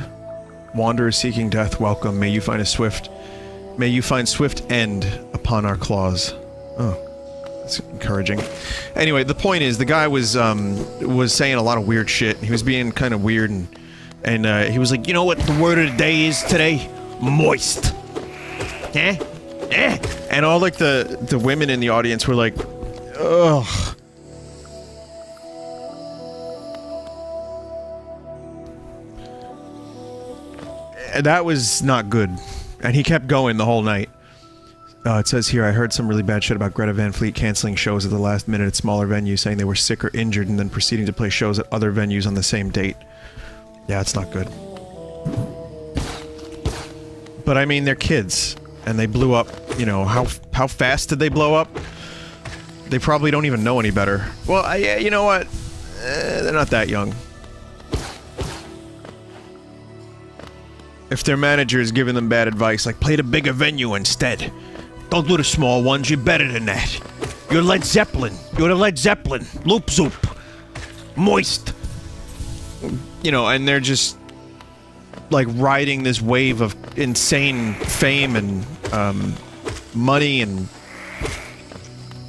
Wanderer seeking death, welcome. May you find swift end upon our claws. Oh. That's encouraging. Anyway, the point is, the guy was saying a lot of weird shit. He was being kind of weird, and he was like, you know what the word of the day is today? Moist. Eh? Eh? And all, like, the women in the audience were like, ugh. And that was not good. And he kept going the whole night. It says here, I heard some really bad shit about Greta Van Fleet canceling shows at the last minute at smaller venues, saying they were sick or injured, and then proceeding to play shows at other venues on the same date. Yeah, it's not good. But I mean, they're kids, and they blew up, you know, how fast did they blow up? They probably don't even know any better. Well, you know what? They're not that young. If their manager is giving them bad advice, like, play the bigger venue instead. Don't do the small ones, you're better than that. You're Led Zeppelin. You're the Led Zeppelin. Loop Zoop. Moist. You know, and they're just, like, riding this wave of insane fame and, money and,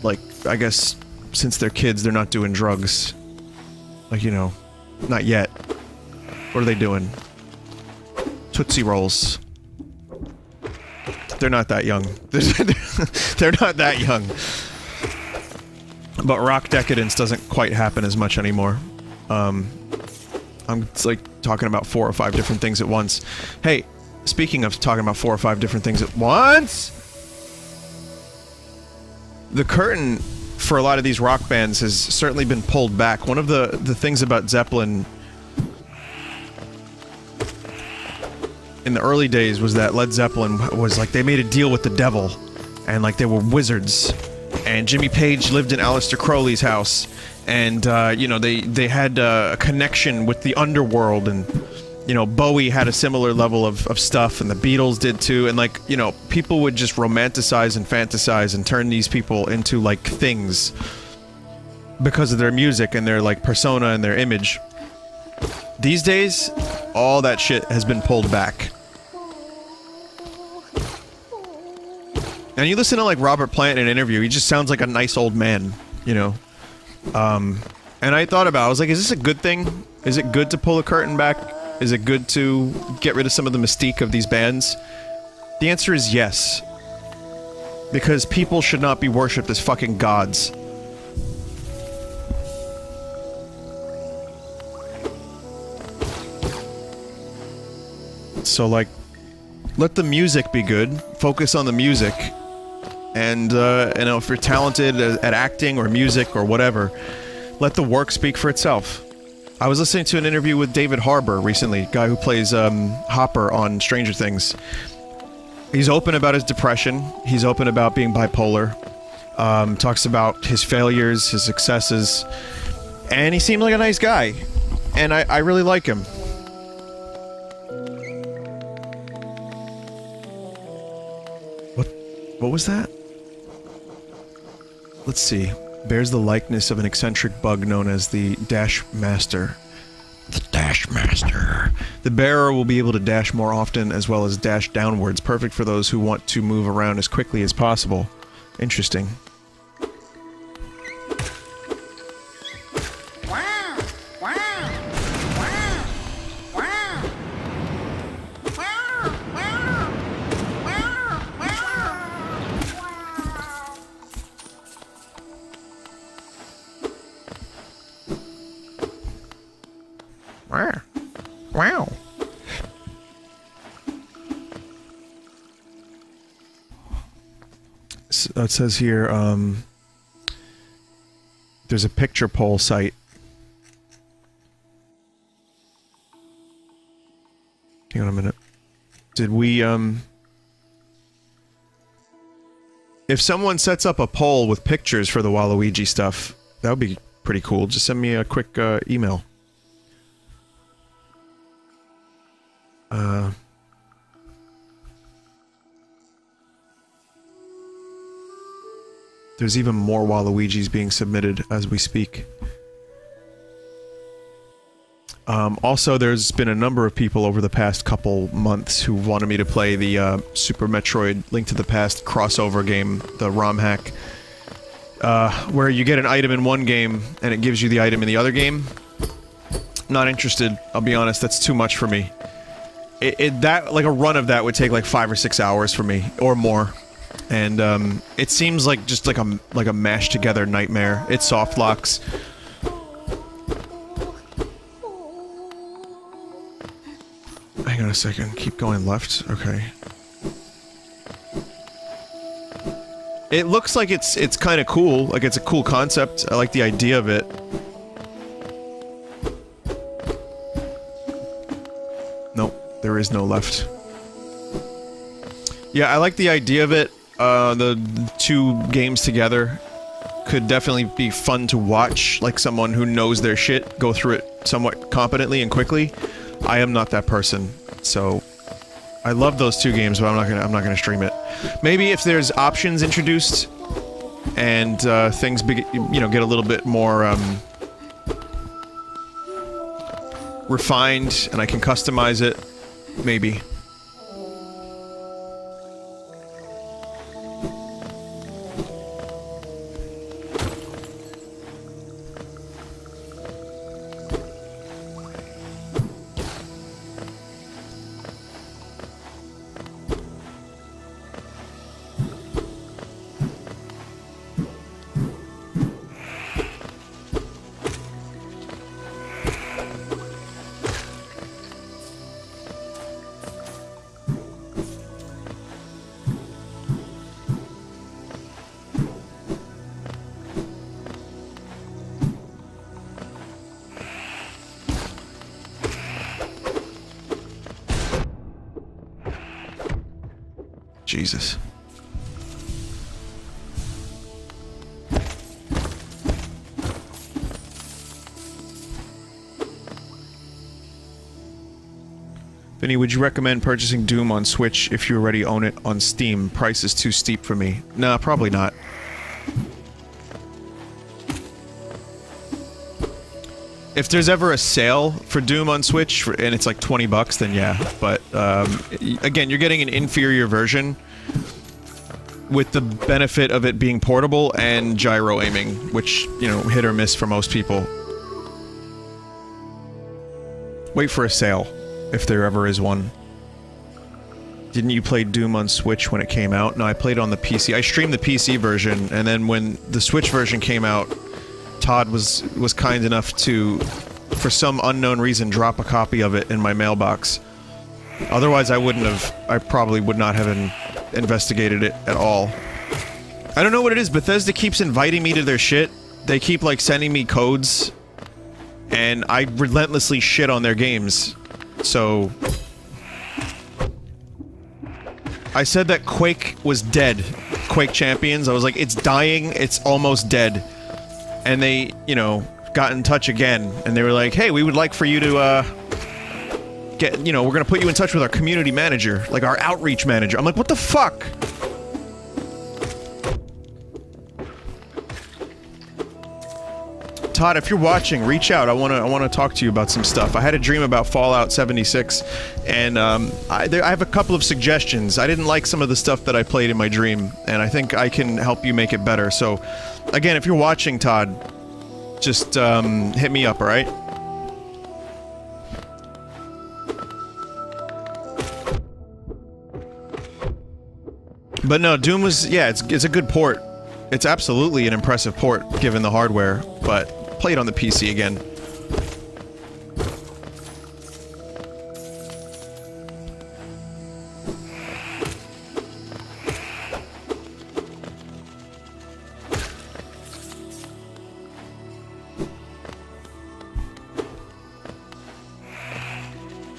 like, I guess, since they're kids, they're not doing drugs. Like, you know, not yet. What are they doing? Tootsie Rolls. They're not that young. They're not that young. But rock decadence doesn't quite happen as much anymore. I'm like talking about 4 or 5 different things at once. Hey, speaking of talking about 4 or 5 different things at once, the curtain for a lot of these rock bands has certainly been pulled back. One of the things about Zeppelin in the early days was that Led Zeppelin was like, they made a deal with the devil, and like they were wizards, and Jimmy Page lived in Aleister Crowley's house, and you know, they had a connection with the underworld, and you know, Bowie had a similar level of stuff, and the Beatles did too, and like, you know, people would just romanticize and fantasize and turn these people into like things because of their music and their like persona and their image. These days, all that shit has been pulled back. And you listen to, like, Robert Plant in an interview, he just sounds like a nice old man, you know? And I thought about it, I was like, is this a good thing? Is it good to pull the curtain back? Is it good to get rid of some of the mystique of these bands? The answer is yes. Because people should not be worshipped as fucking gods. So, like, let the music be good, focus on the music, and, you know, if you're talented at acting or music or whatever, let the work speak for itself. I was listening to an interview with David Harbour recently, guy who plays, Hopper on Stranger Things. He's open about his depression, he's open about being bipolar, talks about his failures, his successes, and he seemed like a nice guy, and I really like him. What was that? Let's see. Bears the likeness of an eccentric bug known as the Dash Master. The Dash Master. The bearer will be able to dash more often as well as dash downwards, perfect for those who want to move around as quickly as possible. Interesting. Wow. So it says here, there's a picture poll site. Hang on a minute. Did we, if someone sets up a poll with pictures for the Waluigi stuff, that would be pretty cool. Just send me a quick, email. There's even more Waluigis being submitted as we speak. Also, there's been a number of people over the past couple months who wanted me to play the Super Metroid Link to the Past crossover game, the ROM hack, where you get an item in one game and it gives you the item in the other game. Not interested, I'll be honest, that's too much for me. That, like a run of that would take like 5 or 6 hours for me, or more. And, it seems like just like a mashed together nightmare. It soft locks. Hang on a second, keep going left, okay. It looks like it's kinda cool, like it's a cool concept, I like the idea of it. Nope, there is no left. Yeah, I like the idea of it, the two games together, could definitely be fun to watch, like someone who knows their shit go through it somewhat competently and quickly. I am not that person, so I love those two games, but I'm not gonna stream it. Maybe if there's options introduced and things you know, get a little bit more refined and I can customize it, maybe. Jesus. Vinny, would you recommend purchasing Doom on Switch if you already own it on Steam? Price is too steep for me. Nah, probably not. If there's ever a sale for Doom on Switch, and it's like 20 bucks, then yeah. But, again, you're getting an inferior version with the benefit of it being portable and gyro aiming, which, you know, hit or miss for most people. Wait for a sale, if there ever is one. Didn't you play Doom on Switch when it came out? No, I played on the PC. I streamed the PC version, and then when the Switch version came out, Todd was kind enough to, for some unknown reason, drop a copy of it in my mailbox. Otherwise, I probably would not have investigated it at all. I don't know what it is, Bethesda keeps inviting me to their shit. They keep, like, sending me codes, and I relentlessly shit on their games. So I said that Quake was dead. Quake Champions. I was like, it's dying, it's almost dead. And they, you know, got in touch again, and they were like, hey, we would like for you to, get, you know, we're gonna put you in touch with our community manager, like our outreach manager. I'm like, what the fuck? Todd, if you're watching, reach out. I wanna talk to you about some stuff. I had a dream about Fallout 76, and, I have a couple of suggestions. I didn't like some of the stuff that I played in my dream, and I think I can help you make it better, so... Again, if you're watching, Todd, just, hit me up, alright? But no, Doom was... yeah, it's a good port. It's absolutely an impressive port, given the hardware, but play it on the PC again.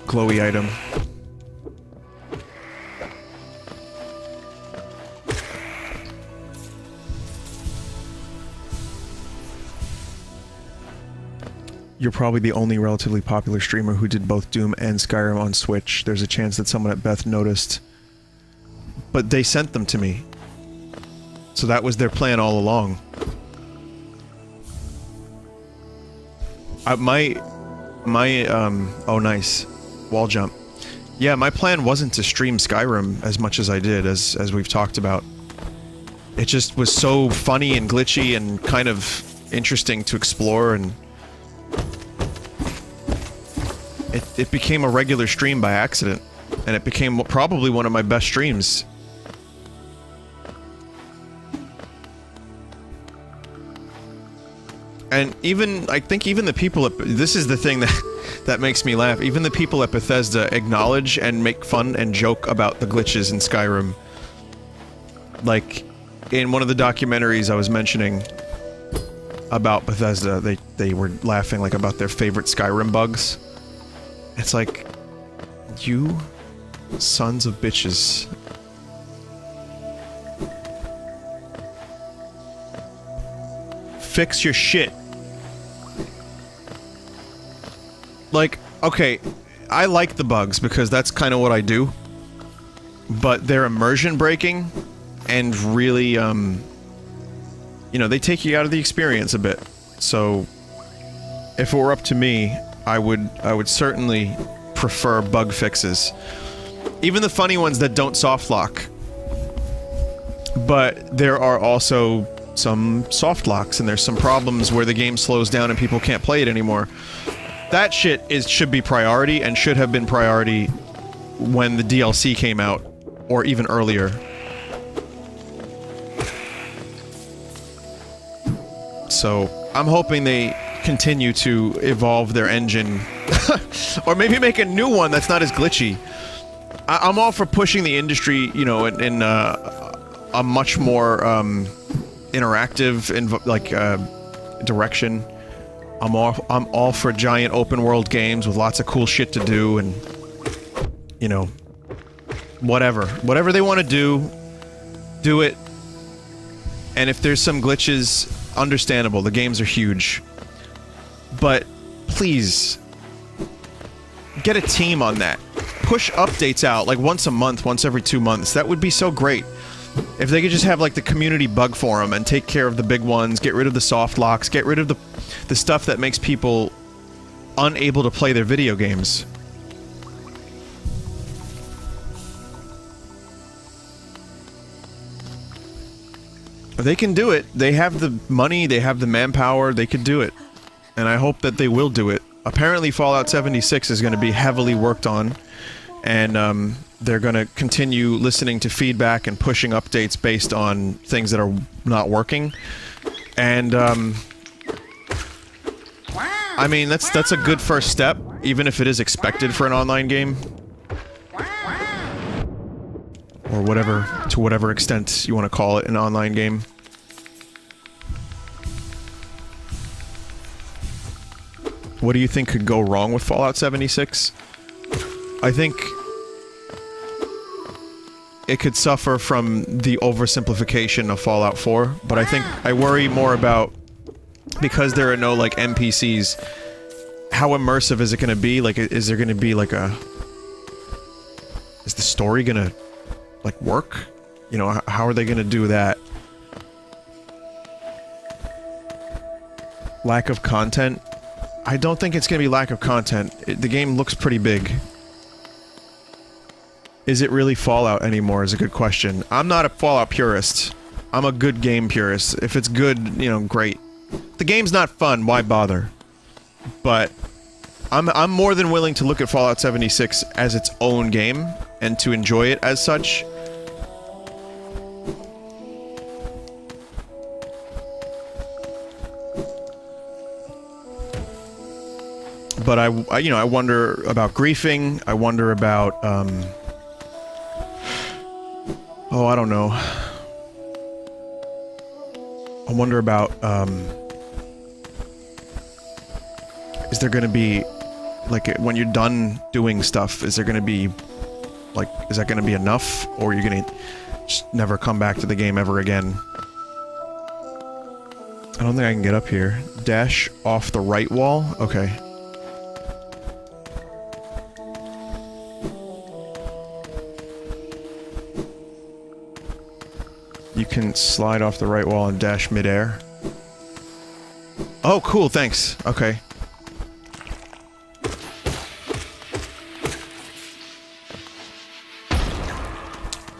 Glowy item. You're probably the only relatively popular streamer who did both Doom and Skyrim on Switch. There's a chance that someone at Beth noticed. But they sent them to me. So that was their plan all along. Oh nice. Wall jump. Yeah, my plan wasn't to stream Skyrim as much as I did, as we've talked about. It just was so funny and glitchy and kind of interesting to explore, and... It became a regular stream by accident, and it became probably one of my best streams. And even, I think even the people at... this is the thing that makes me laugh. Even the people at Bethesda acknowledge and make fun and joke about the glitches in Skyrim. Like, in one of the documentaries I was mentioning about Bethesda, they were laughing, like, about their favorite Skyrim bugs. It's like, you sons of bitches. fix your shit. Like, okay, I like the bugs because that's kind of what I do. But they're immersion breaking and really, you know, they take you out of the experience a bit. So, if it were up to me, I would certainly prefer bug fixes. Even the funny ones that don't soft lock. But there are also some soft locks, and there's some problems where the game slows down and people can't play it anymore. That shit should be priority, and should have been priority when the DLC came out, or even earlier. So, I'm hoping they continue to evolve their engine. Or maybe make a new one that's not as glitchy. I'm all for pushing the industry, you know, in a much more, interactive, direction. I'm all for giant open world games with lots of cool shit to do and, you know, whatever. Whatever they want to do it. And if there's some glitches, understandable. The games are huge. But, please, get a team on that. Push updates out, like, once a month, once every 2 months. That would be so great. If they could just have, like, the community bug forum and take care of the big ones, get rid of the soft locks, get rid of the stuff that makes people unable to play their video games. They can do it. They have the money, they have the manpower, they could do it. And I hope that they will do it. Apparently Fallout 76 is going to be heavily worked on, and they're going to continue listening to feedback and pushing updates based on things that are not working. And I mean, that's a good first step, even if it is expected for an online game. Or whatever, to whatever extent you want to call it an online game. What do you think could go wrong with Fallout 76? I think it could suffer from the oversimplification of Fallout 4, but I think I worry more about, because there are no, like, NPCs, how immersive is it gonna be? Like, is there gonna be, like, is the story gonna, like, work? You know, how are they gonna do that? Lack of content? I don't think it's gonna be lack of content. The game looks pretty big. Is it really Fallout anymore is a good question. I'm not a Fallout purist. I'm a good game purist. If it's good, you know, great. If the game's not fun, why bother? But I'm more than willing to look at Fallout 76 as its own game and to enjoy it as such. But you know, I wonder about griefing. I wonder about, oh, I don't know. I wonder about, is there gonna be, like, when you're done doing stuff, is there gonna be, like, is that gonna be enough? Or are you gonna just never come back to the game ever again? I don't think I can get up here. Dash off the right wall? Okay. You can slide off the right wall and dash midair. Oh, cool, thanks. Okay.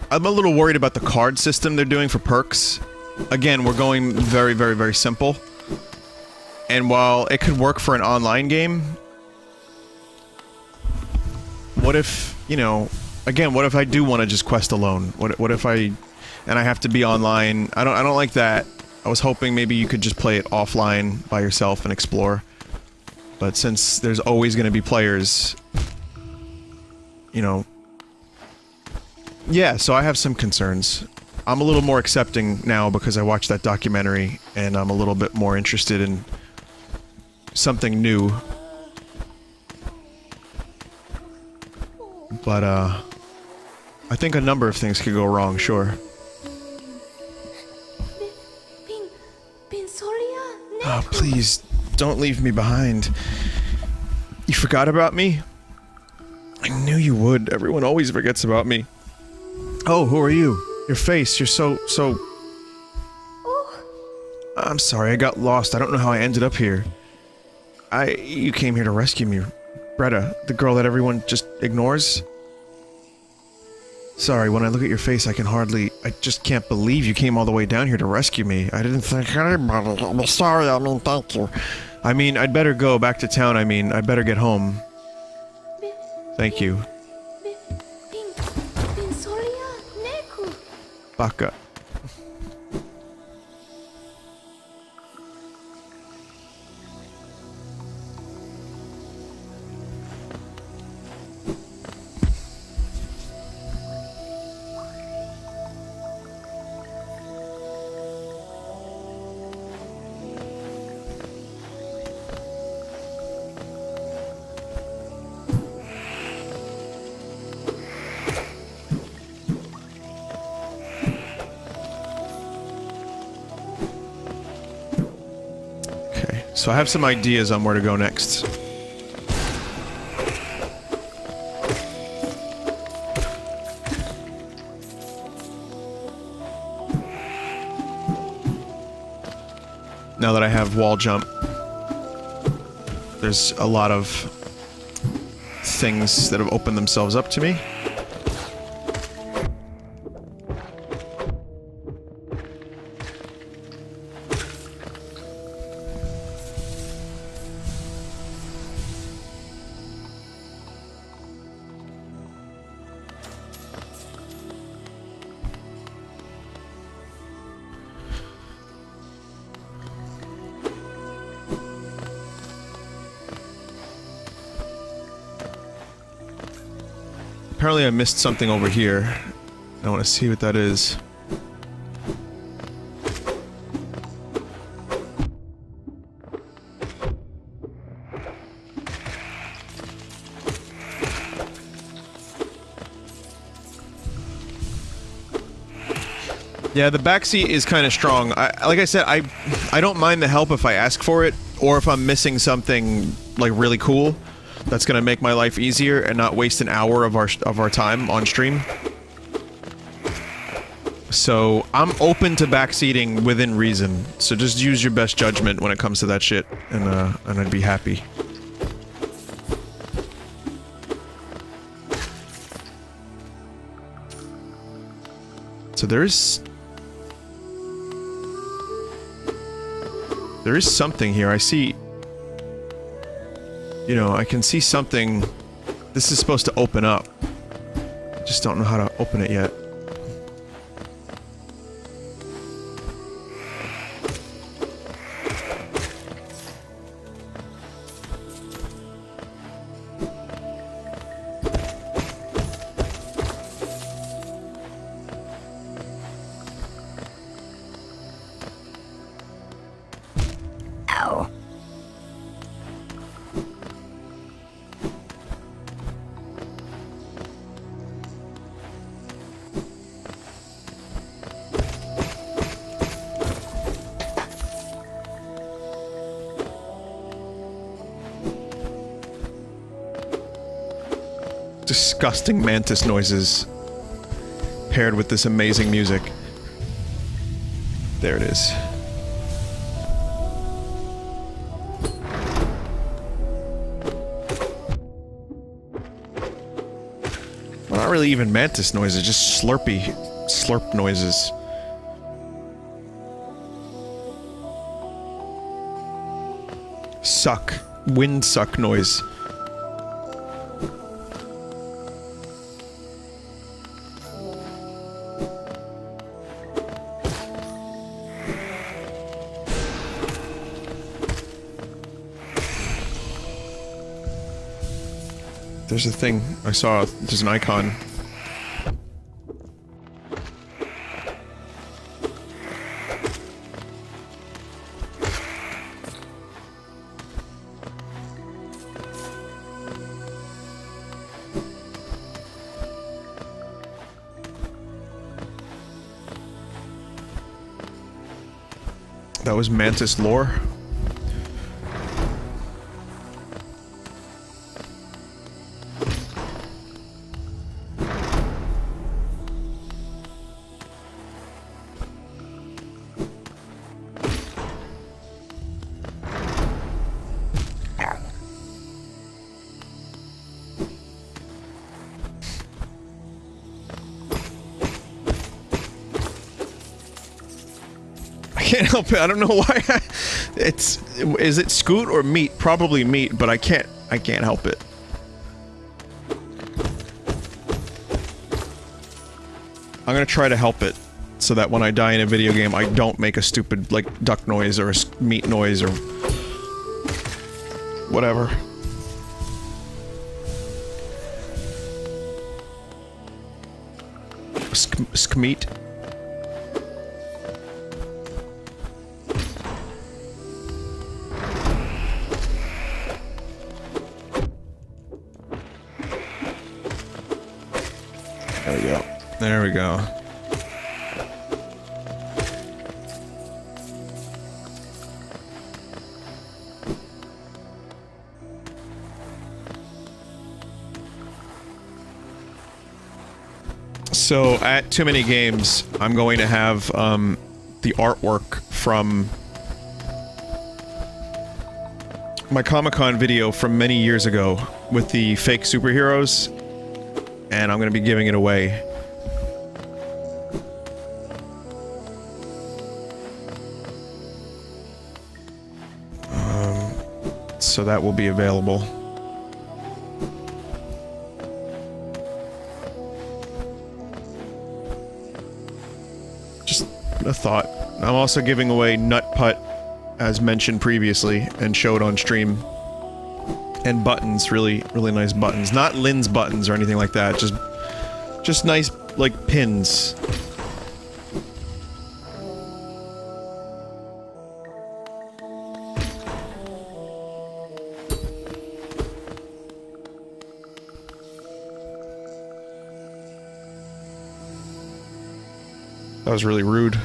I'm a little worried about the card system they're doing for perks. Again, we're going very, very, very simple. And while it could work for an online game, what if, you know, again, what if I do want to just quest alone? What if I... and I have to be online. I don't like that. I was hoping maybe you could just play it offline by yourself and explore. But since there's always going to be players, you know... yeah, so I have some concerns. I'm a little more accepting now because I watched that documentary, and I'm a little bit more interested in something new. But, I think a number of things could go wrong, sure. Oh, please, don't leave me behind. You forgot about me? I knew you would. Everyone always forgets about me. Oh, who are you? Your face, you're so... I'm sorry, I got lost. I don't know how I ended up here. You came here to rescue me. Bretta, the girl that everyone just ignores? Sorry, when I look at your face, I just can't believe you came all the way down here to rescue me. I didn't think anybody... I'm sorry, thank you. I mean, I'd better go back to town, I'd better get home. Thank you. Baka. So I have some ideas on where to go next. Now that I have wall jump, there's a lot of things that have opened themselves up to me. Apparently I missed something over here. I want to see what that is. Yeah, the backseat is kind of strong. Like I said, I don't mind the help if I ask for it, or if I'm missing something, like, really cool. That's gonna make my life easier and not waste an hour of our time on stream. So, I'm open to backseating within reason. So just use your best judgment when it comes to that shit, and I'd be happy. So there is something here. I see... You know, I can see something... This is supposed to open up. I just don't know how to open it yet. Disgusting mantis noises paired with this amazing music. There it is. Well, not really even mantis noises, just slurp noises. Suck. Wind suck noise. There's a thing. I saw. There's an icon. That was Mantis lore. can't help it. I don't know why. Is it Scoot or Meat? Probably Meat, but I can't help it. I'm gonna try to help it so that when I die in a video game, I don't make a stupid, like, duck noise or a meat noise or whatever. Skmeat. There we go. There we go. So, at Too Many Games, I'm going to have, the artwork from my Comic-Con video from many years ago with the fake superheroes, and I'm going to be giving it away. So that will be available. Just a thought. I'm also giving away Nut Putt, as mentioned previously, and showed on stream. And buttons, really nice buttons. Not Lynn's buttons or anything like that, just nice, like, pins. That was really rude.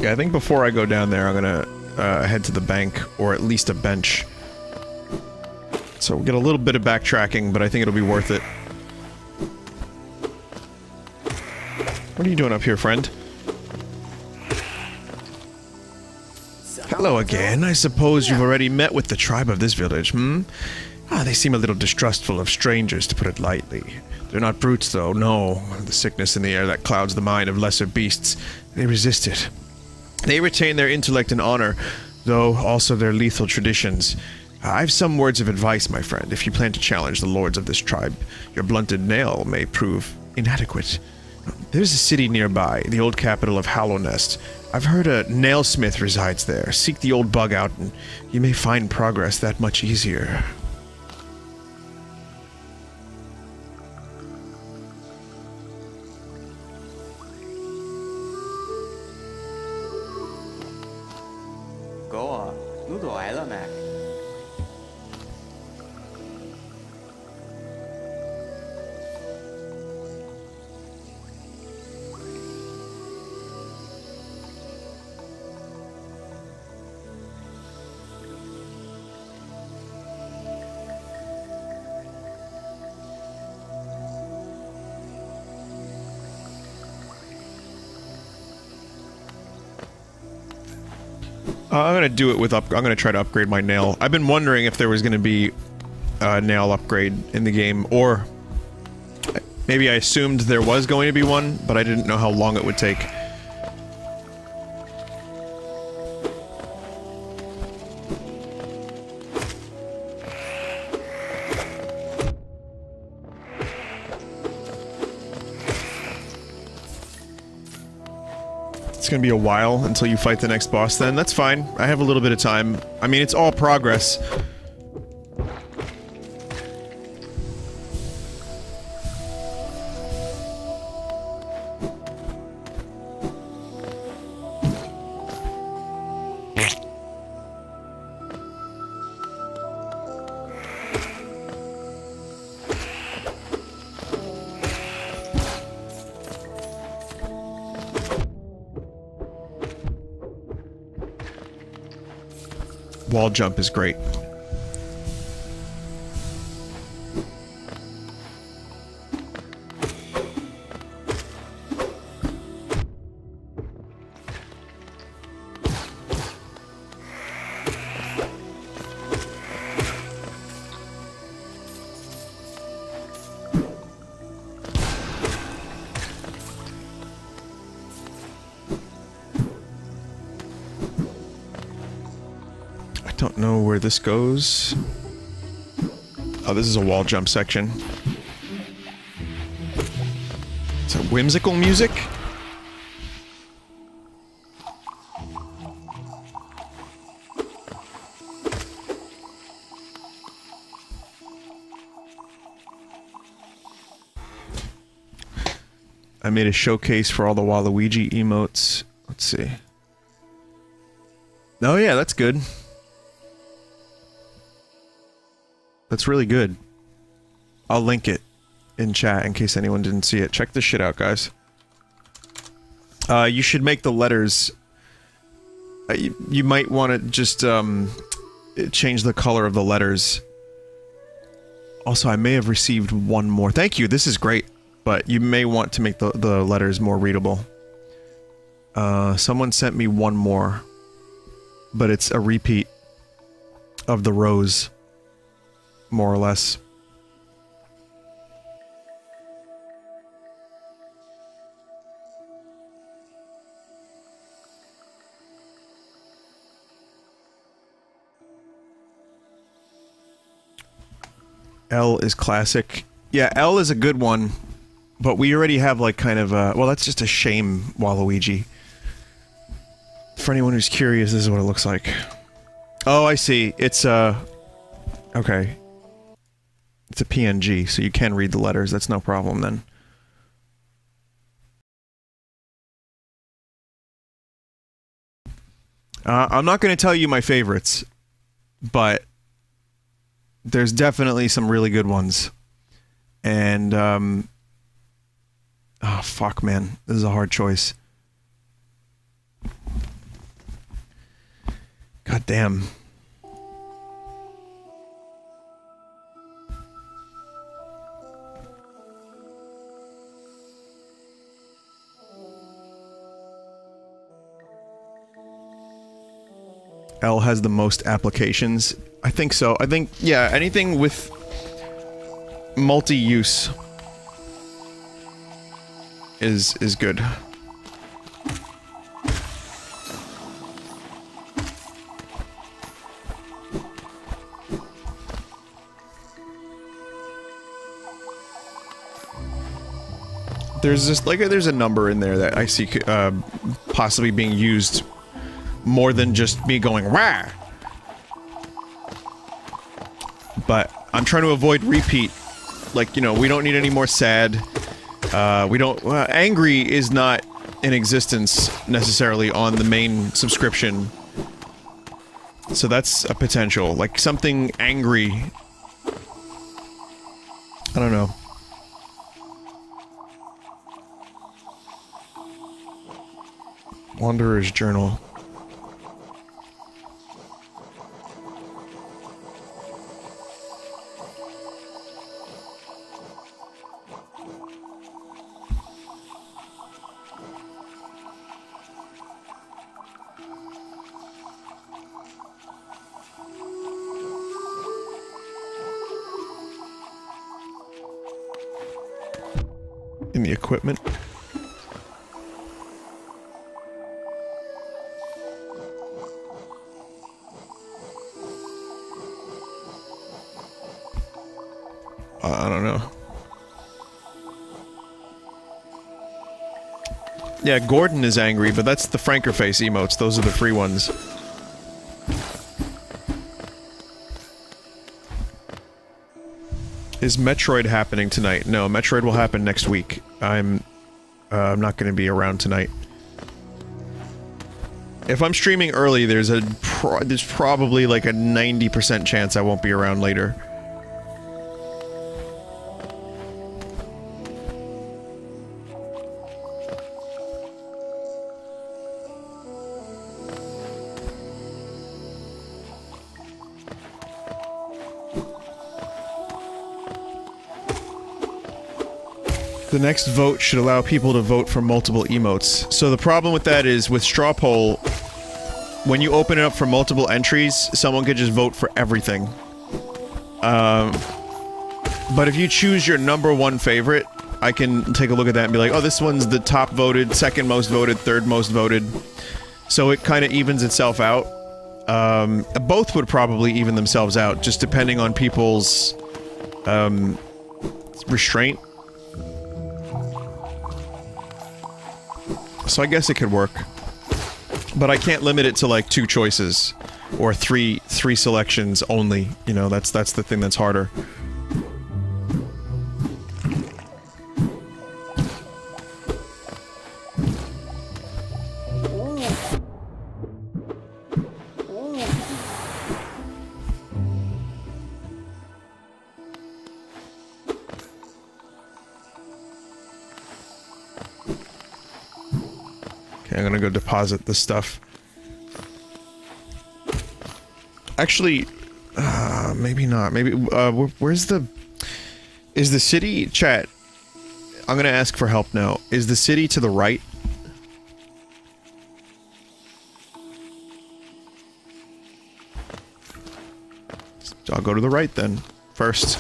Yeah, I think before I go down there, I'm gonna head to the bank, or at least a bench. So we'll get a little bit of backtracking, but I think it'll be worth it. What are you doing up here, friend? Hello again. I suppose you've already met with the tribe of this village, hmm? Ah, they seem a little distrustful of strangers, to put it lightly. They're not brutes, though, no. The sickness in the air that clouds the mind of lesser beasts. They resist it. They retain their intellect and honor, though also their lethal traditions. I've some words of advice, my friend. If you plan to challenge the lords of this tribe, your blunted nail may prove inadequate. There's a city nearby, the old capital of Hollow Nest. I've heard a nailsmith resides there. Seek the old bug out, and you may find progress that much easier. I'm gonna do it with I'm gonna try to upgrade my nail. I've been wondering if there was gonna be a nail upgrade in the game, or maybe I assumed there was going to be one, but I didn't know how long it would take. It's gonna be a while until you fight the next boss then. That's fine. I have a little bit of time. I mean, it's all progress. Wall jump is great. Don't know where this goes. Oh, this is a wall jump section. Is that whimsical music? I made a showcase for all the Waluigi emotes. Let's see. Oh yeah, that's good. That's really good. I'll link it in chat in case anyone didn't see it. Check this shit out, guys. You should make the letters... you might want to just, change the color of the letters. Also, I may have received one more. Thank you, this is great. But you may want to make the letters more readable. Someone sent me one more. But it's a repeat of the rows. More or less. L is classic. Yeah, L is a good one. But we already have, like, kind of a... Well, that's just a shame, Waluigi. For anyone who's curious, this is what it looks like. Oh, I see. It's, okay. It's a PNG, so you can read the letters. That's no problem, then. I'm not going to tell you my favorites. But... there's definitely some really good ones. And, oh, fuck, man. This is a hard choice. God damn. L has the most applications. I think so. I think, yeah, anything with multi-use is good. There's just like there's a number in there that I see possibly being used more than just me going wah. But I'm trying to avoid repeat. Like, you know, we don't need any more sad. We don't... angry is not in existence necessarily on the main subscription. So that's a potential. Like, something angry. I don't know. Wanderer's Journal. In the equipment. I don't know. Yeah, Gordon is angry, but that's the Frankerface emotes. Those are the free ones. Is Metroid happening tonight? No, Metroid will happen next week. I'm not going to be around tonight. If I'm streaming early, there's probably like a 90% chance I won't be around later. The next vote should allow people to vote for multiple emotes. So the problem with that is, with straw poll, when you open it up for multiple entries, someone could just vote for everything. But if you choose your #1 favorite, I can take a look at that and be like, oh, this one's the top voted, second most voted, third most voted. So it kind of evens itself out. Both would probably even themselves out, just depending on people's, restraint. So I guess it could work. But I can't limit it to, like, 2 choices. Or three selections only. You know, that's the thing that's harder. Okay, I'm gonna go deposit this stuff. Actually, maybe not. Maybe, where's the... Is the city... Chat, I'm gonna ask for help now. Is the city to the right? I'll go to the right then, first.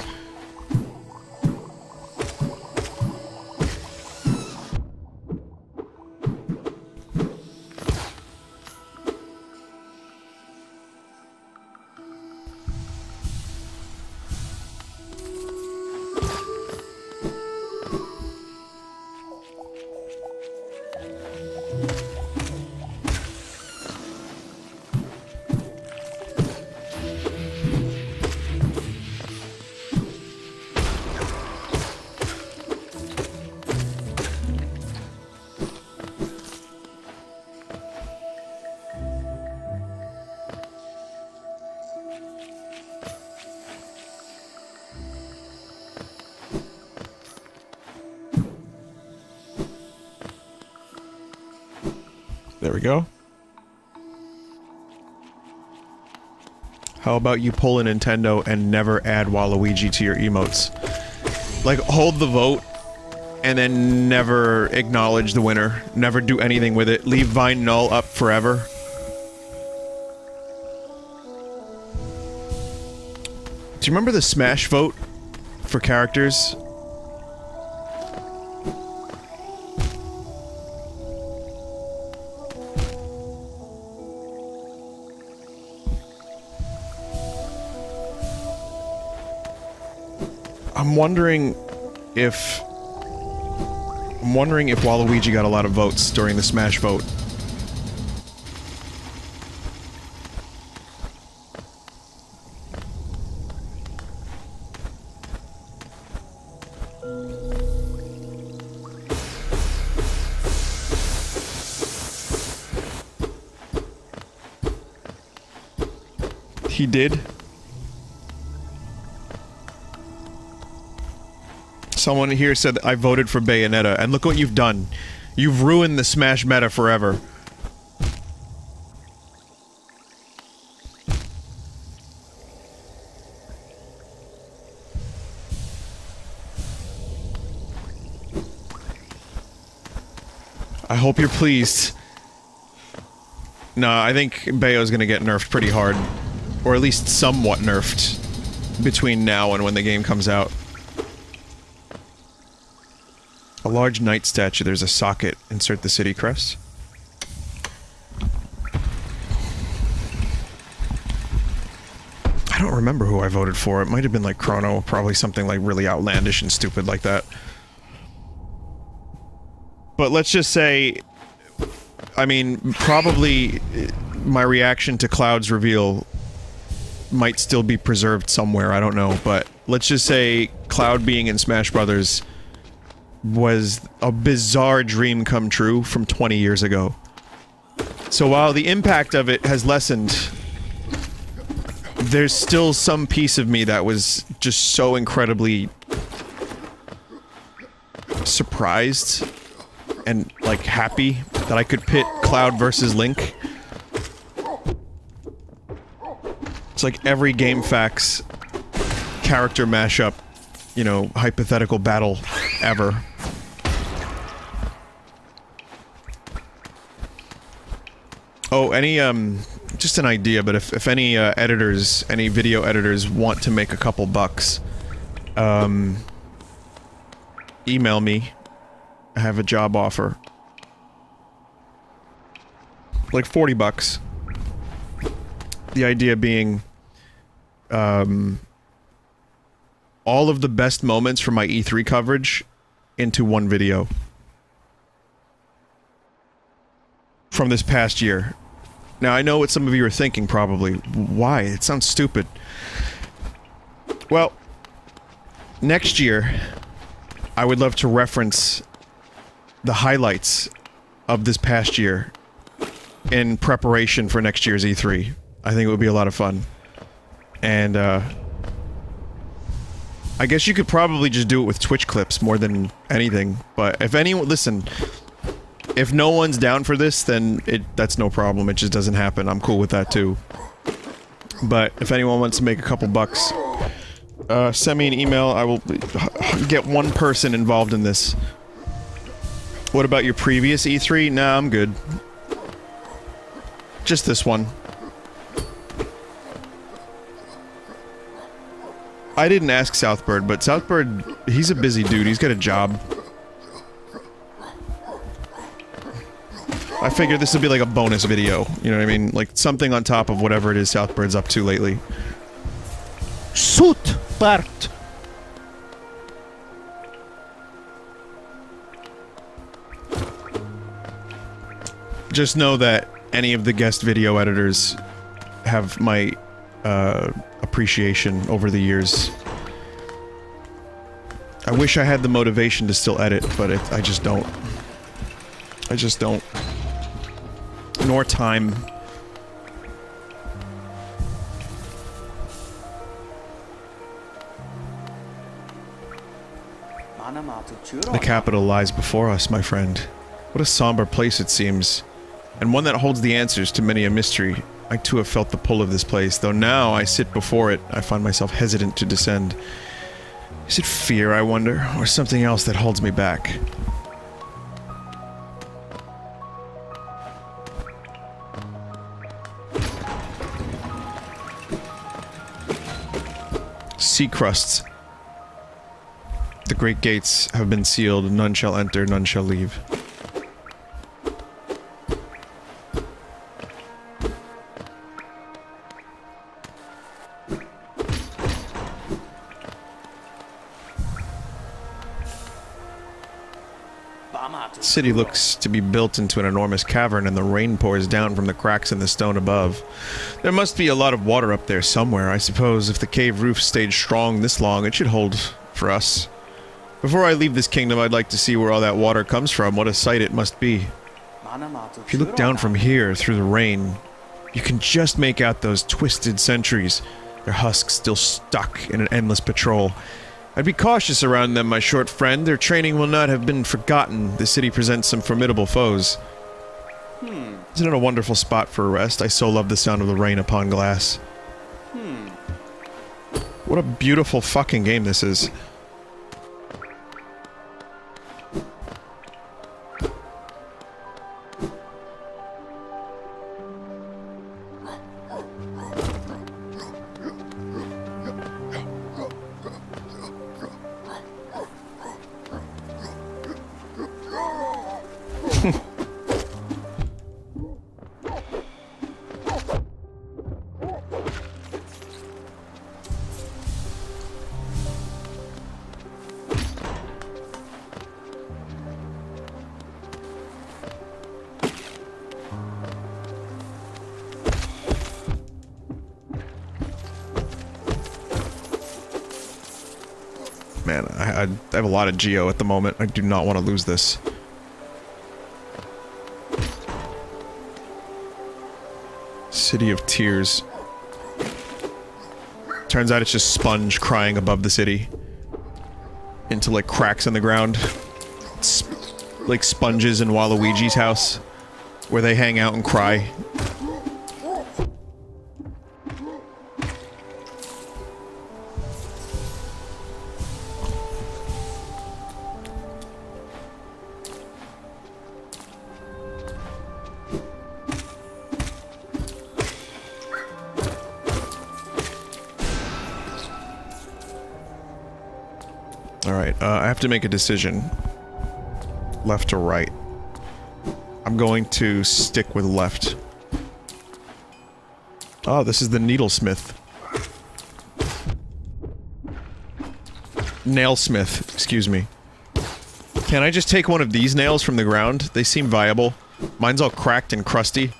There we go. How about you pull a Nintendo and never add Waluigi to your emotes? Like, hold the vote, and then never acknowledge the winner. Never do anything with it. Leave Vine null up forever. Do you remember the Smash vote for characters? I'm wondering if Waluigi got a lot of votes during the Smash vote. He did. Someone here said I voted for Bayonetta, and look what you've done. You've ruined the Smash meta forever. I hope you're pleased. Nah, I think Bayo's gonna get nerfed pretty hard. Or at least somewhat nerfed. Between now and when the game comes out. A large knight statue, there's a socket. Insert the city crest. I don't remember who I voted for. It might have been like Chrono, probably something like really outlandish and stupid like that. But let's just say... I mean, probably my reaction to Cloud's reveal might still be preserved somewhere, I don't know, but let's just say Cloud being in Smash Brothers was a bizarre dream come true from 20 years ago. So while the impact of it has lessened, there's still some piece of me that was just so incredibly surprised and, like, happy that I could pit Cloud versus Link. It's like every GameFAQs character mashup, you know, hypothetical battle ever. Oh, any, just an idea, but if any, editors, any video editors want to make a couple bucks, email me. I have a job offer. Like 40 bucks. The idea being, all of the best moments from my E3 coverage into one video. From this past year. Now, I know what some of you are thinking, probably. Why? It sounds stupid. Well, next year, I would love to reference the highlights of this past year in preparation for next year's E3. I think it would be a lot of fun. And, I guess you could probably just do it with Twitch clips more than anything, but if anyone- listen, if no one's down for this, then that's no problem, it just doesn't happen. I'm cool with that too. But if anyone wants to make a couple bucks, send me an email, I will get one person involved in this. What about your previous E3? Nah, I'm good. Just this one. I didn't ask Southbird, but Southbird, he's a busy dude, he's got a job. I figured this would be like a bonus video, you know what I mean? Like, something on top of whatever it is Southbird's up to lately. Shoot, Bart! Just know that any of the guest video editors have my, appreciation over the years. I wish I had the motivation to still edit, but I just don't. I just don't. Nor time. The capital lies before us, my friend. What a somber place it seems. And one that holds the answers to many a mystery. I too have felt the pull of this place, though now I sit before it, I find myself hesitant to descend. Is it fear, I wonder, or something else that holds me back? Sea crusts. The great gates have been sealed, none shall enter, none shall leave. The city looks to be built into an enormous cavern and the rain pours down from the cracks in the stone above. There must be a lot of water up there somewhere. I suppose if the cave roof stayed strong this long, it should hold for us. Before I leave this kingdom, I'd like to see where all that water comes from. What a sight it must be. If you look down from here, through the rain, you can just make out those twisted sentries, their husks still stuck in an endless patrol. I'd be cautious around them, my short friend. Their training will not have been forgotten. The city presents some formidable foes. Isn't it a wonderful spot for a rest? I so love the sound of the rain upon glass. What a beautiful fucking game this is. Man, I have a lot of geo at the moment. I do not want to lose this. City of Tears. Turns out it's just Sponge crying above the city. Into, like, cracks in the ground. It's like Sponge's in Waluigi's house. Where they hang out and cry. Alright, I have to make a decision. Left or right. I'm going to stick with left. Oh, this is the needlesmith. Nailsmith, excuse me. Can I just take one of these nails from the ground? They seem viable. Mine's all cracked and crusty.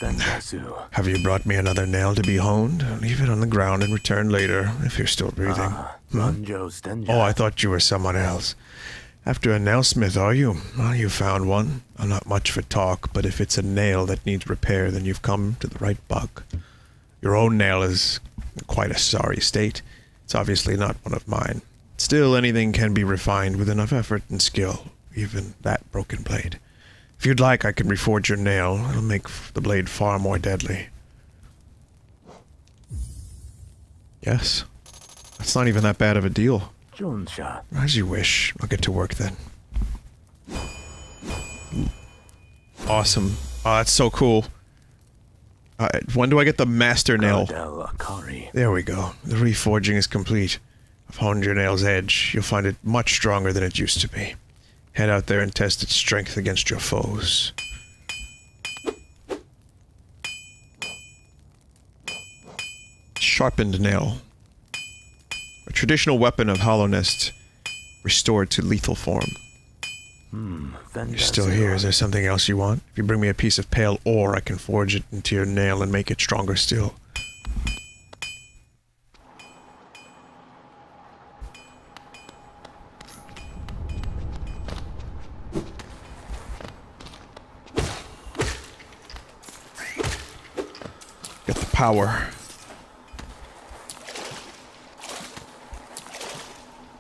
Vinesauce. Have you brought me another nail to be honed? Leave it on the ground and return later, if you're still breathing. Oh, I thought you were someone else. After a nailsmith, are you? Well, you found one. I'm not much for talk, but if it's a nail that needs repair, then you've come to the right bug. Your own nail is in quite a sorry state. It's obviously not one of mine. Still, anything can be refined with enough effort and skill, even that broken blade. If you'd like, I can reforge your nail. It'll make the blade far more deadly. Yes. That's not even that bad of a deal. As you wish. I'll get to work then. Awesome. Oh, that's so cool. When do I get the master nail? There we go. The reforging is complete. I've honed your nail's edge. You'll find it much stronger than it used to be. Head out there and test its strength against your foes. Sharpened nail. A traditional weapon of hollowness restored to lethal form. You're still here. Is there something else you want? If you bring me a piece of pale ore, I can forge it into your nail and make it stronger still. Get the power.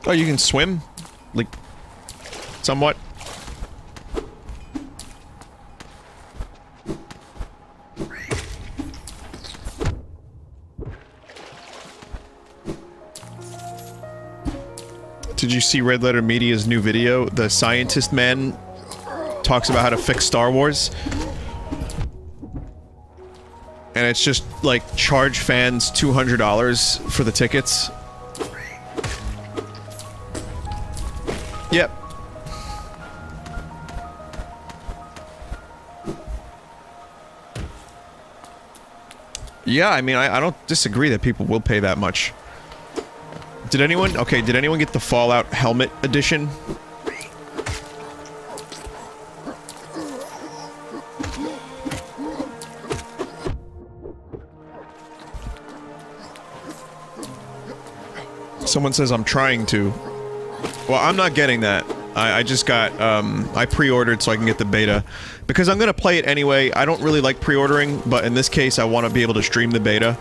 Oh, you can swim? Like, somewhat? Did you see Red Letter Media's new video? The scientist man talks about how to fix Star Wars. And it's just, like, charge fans $200 for the tickets. Yep. Yeah, I mean, I don't disagree that people will pay that much. Did anyone get the Fallout Helmet Edition? Someone says I'm trying to. Well, I'm not getting that. I just got, I pre-ordered so I can get the beta. Because I'm gonna play it anyway. I don't really like pre-ordering, but in this case I want to be able to stream the beta.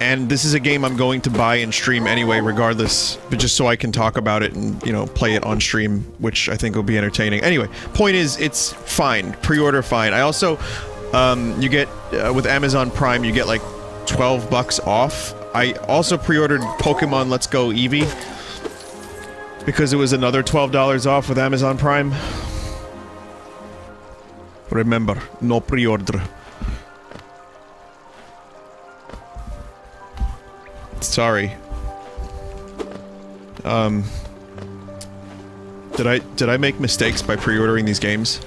And this is a game I'm going to buy and stream anyway, regardless, but just so I can talk about it and, you know, play it on stream, which I think will be entertaining. Anyway, point is, it's fine. Pre-order fine. I also, you get, with Amazon Prime, you get like 12 bucks off. I also pre-ordered Pokemon Let's Go Eevee, because it was another $12 off with Amazon Prime. Remember, no pre-order. Sorry. Did I make mistakes by pre-ordering these games?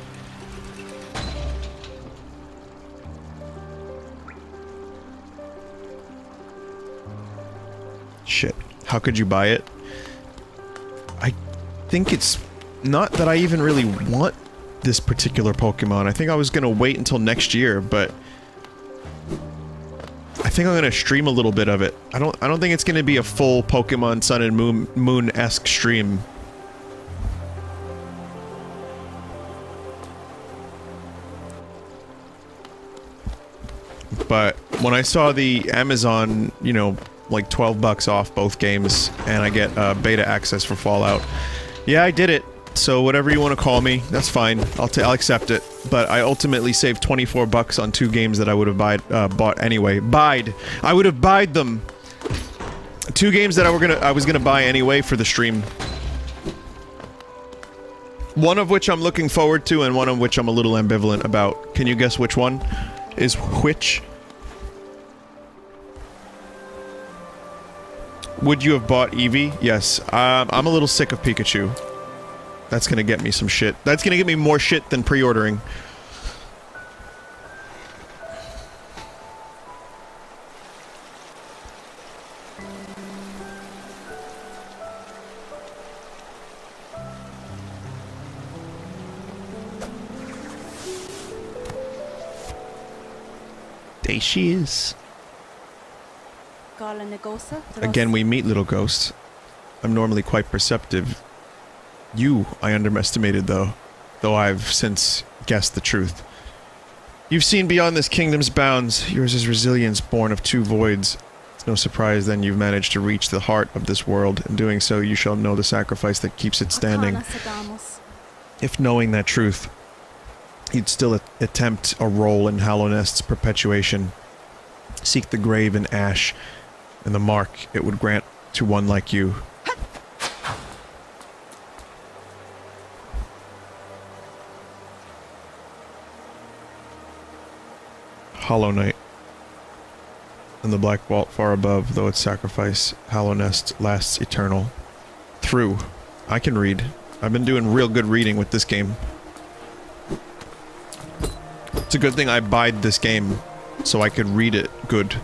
Shit. How could you buy it? I think it's not that I even really want this particular Pokemon. I think I was gonna wait until next year, but I think I'm gonna stream a little bit of it. I don't think it's gonna be a full Pokemon Sun and Moon-esque stream. But when I saw the Amazon, you know, like 12 bucks off both games, and I get beta access for Fallout, yeah, I did it. So whatever you want to call me, that's fine. I'll accept it. But I ultimately saved 24 bucks on 2 games that I would have bought anyway. I would have buyed them. 2 games that I was gonna buy anyway for the stream. One of which I'm looking forward to, and one of which I'm a little ambivalent about. Can you guess which one is which? Would you have bought Eevee? Yes. I'm a little sick of Pikachu. That's gonna get me some shit. That's gonna get me more shit than pre-ordering. There she is. Again, we meet little ghost. I'm normally quite perceptive. You, I underestimated though I've since guessed the truth. You've seen beyond this kingdom's bounds. Yours is resilience born of two voids. It's no surprise then you've managed to reach the heart of this world. In doing so, you shall know the sacrifice that keeps it standing. If knowing that truth, you'd still attempt a role in Hallownest's perpetuation. Seek the grave in ash, and the mark it would grant to one like you. Hollow Knight. And the black vault far above, though its sacrifice, Hallownest lasts eternal. Through. I can read. I've been doing real good reading with this game. It's a good thing I buyed this game, so I could read it good.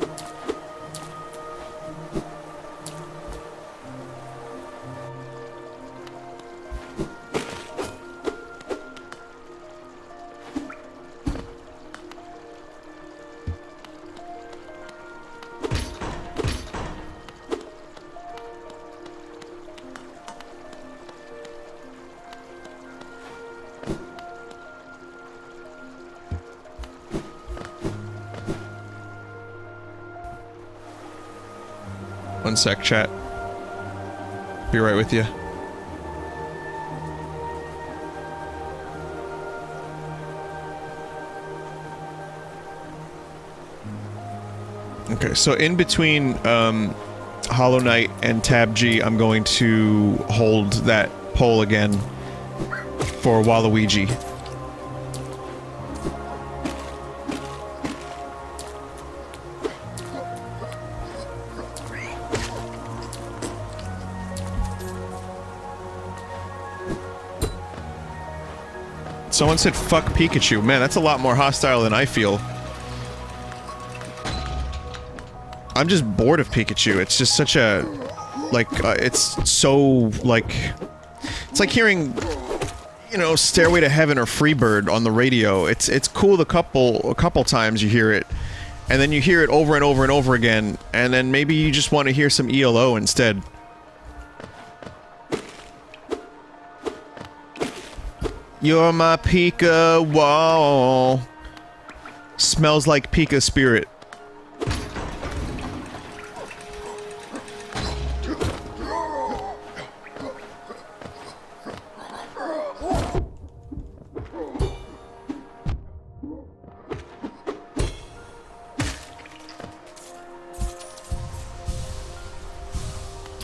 One sec, chat. Be right with you. Okay, so in between Hollow Knight and Tab G, I'm going to hold that poll again for Waluigi. Someone said fuck Pikachu. Man, that's a lot more hostile than I feel. I'm just bored of Pikachu. It's just such a... like, it's so, like... It's like hearing, you know, Stairway to Heaven or Freebird on the radio. It's cool a couple times you hear it. And then you hear it over and over and over again. And then maybe you just want to hear some ELO instead. You're my Pika wall. Smells like Pika spirit.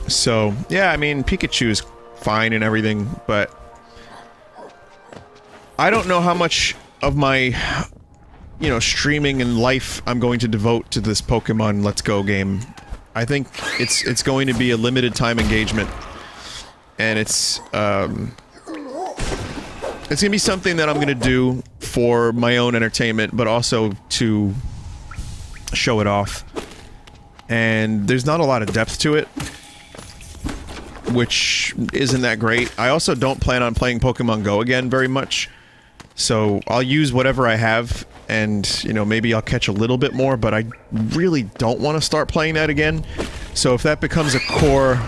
So, yeah, I mean, Pikachu's fine and everything, but I don't know how much of my, you know, streaming and life I'm going to devote to this Pokemon Let's Go game. I think it's going to be a limited time engagement, and it's gonna be something that I'm gonna do for my own entertainment, but also to show it off. And there's not a lot of depth to it, which isn't that great. I also don't plan on playing Pokemon Go again very much. So, I'll use whatever I have, and, you know, maybe I'll catch a little bit more, but I really don't want to start playing that again. So if that becomes a core...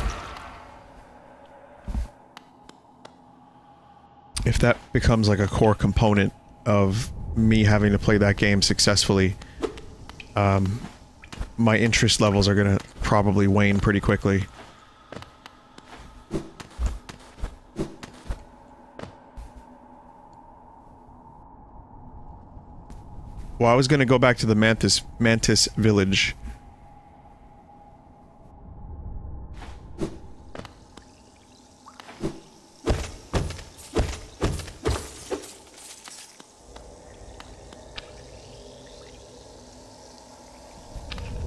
if that becomes like a core component of me having to play that game successfully, my interest levels are gonna probably wane pretty quickly. Well, I was gonna go back to the Mantis village.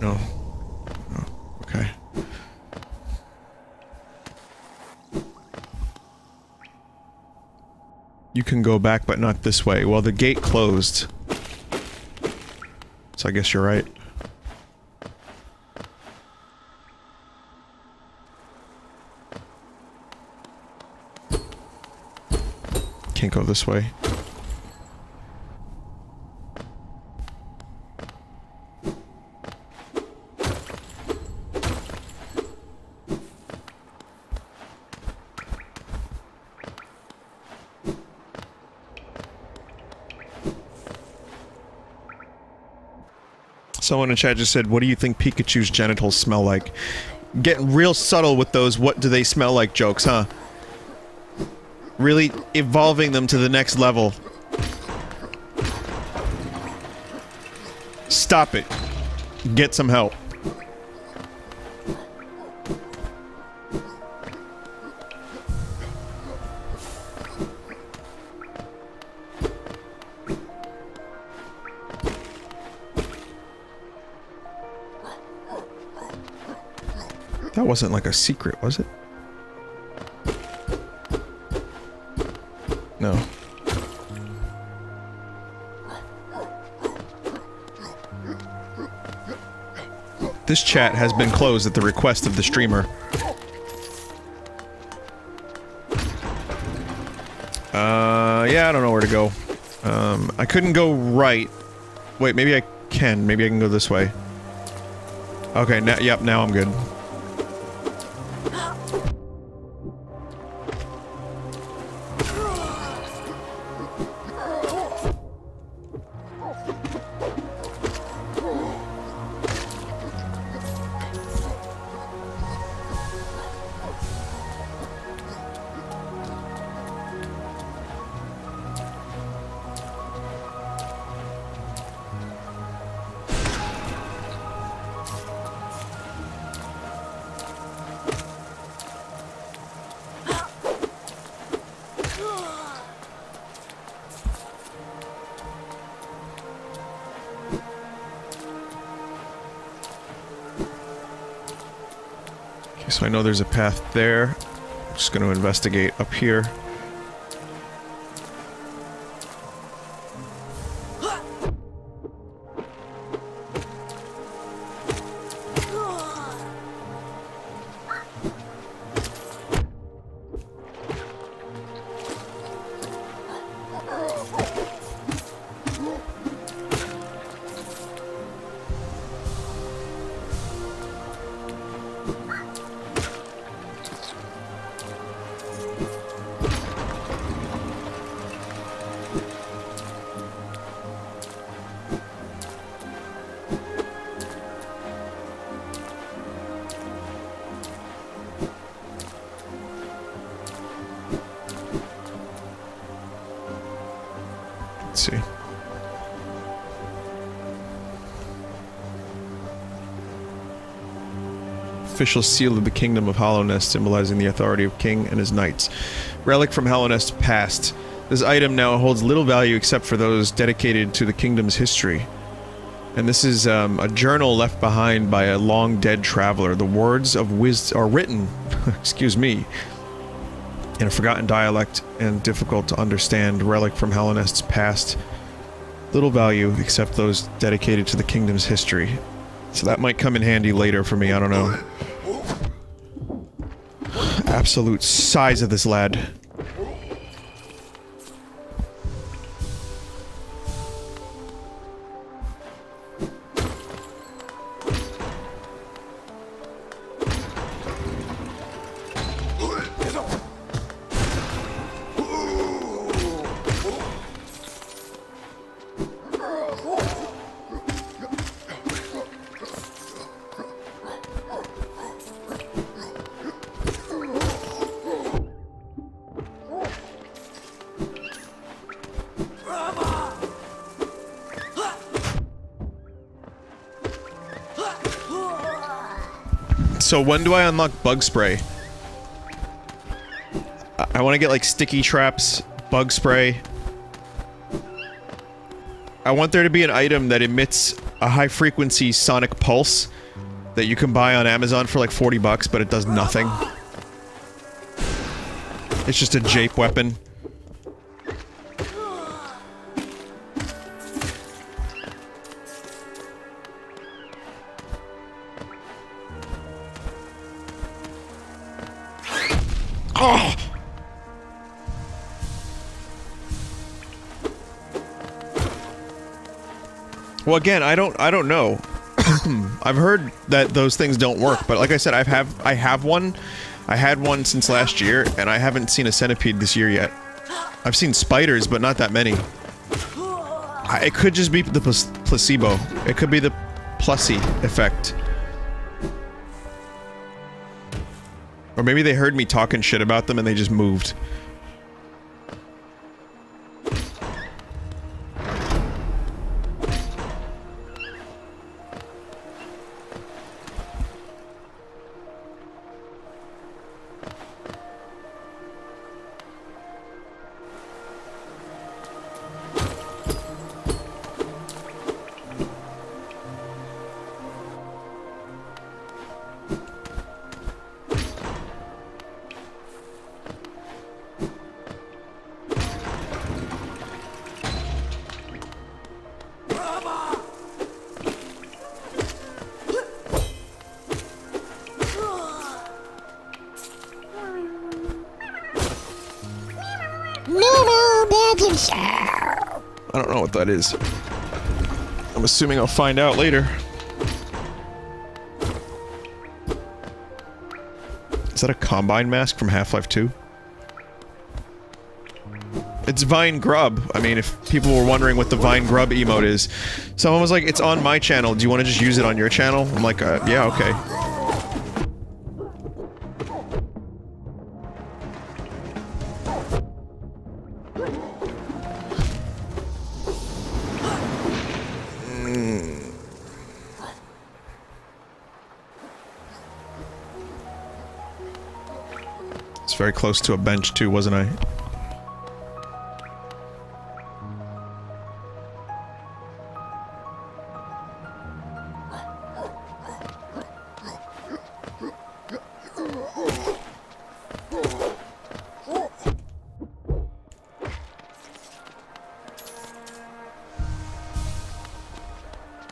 No. No. Okay. You can go back, but not this way. Well, the gate closed. So I guess you're right. Can't go this way. Someone in chat just said, what do you think Pikachu's genitals smell like? Getting real subtle with those what do they smell like jokes, huh? Really evolving them to the next level. Stop it. Get some help. That wasn't like a secret, was it? No. This chat has been closed at the request of the streamer. Yeah, I don't know where to go. I couldn't go right. Wait, maybe I can. Maybe I can go this way. Okay, now, yep, now I'm good. So I know there's a path there. I'm just going to investigate up here. See. Official seal of the Kingdom of Hollow Nest, symbolizing the authority of King and his knights. Relic from Hollow Nest past. This item now holds little value except for those dedicated to the kingdom's history. And this is a journal left behind by a long-dead traveler. The words of wisdom are written, excuse me, in a forgotten dialect and difficult to understand. Relic from Hollow Nest's past. Little value except those dedicated to the kingdom's history. So that might come in handy later for me, I don't know. Absolute size of this lad. So when do I unlock bug spray? I want to get like sticky traps, bug spray. I want there to be an item that emits a high frequency sonic pulse that you can buy on Amazon for like 40 bucks, but it does nothing. It's just a jape weapon. Oh! Well, again, I don't know. I've heard that those things don't work, but like I said, I have one. I had one since last year, and I haven't seen a centipede this year yet. I've seen spiders, but not that many. It could just be the placebo. It could be the Plussy effect. Or maybe they heard me talking shit about them and they just moved. I don't know what that is. I'm assuming I'll find out later. Is that a Combine mask from Half-Life 2? It's Vine Grub. I mean, if people were wondering what the Vine Grub emote is. Someone was like, it's on my channel, do you want to just use it on your channel? I'm like, yeah, okay. Very close to a bench too, wasn't I?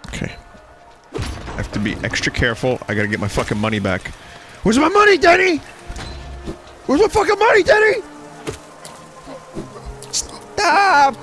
Okay. I have to be extra careful. I gotta get my fucking money back. Where's my money, Denny? Where's my fucking money, Denny? Stop!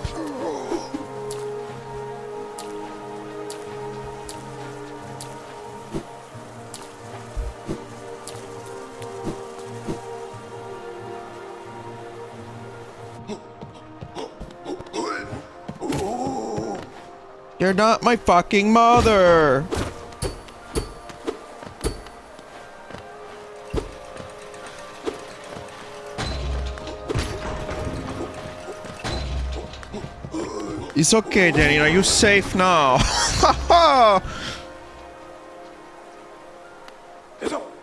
You're not my fucking mother! It's okay, Danny. Are you safe now?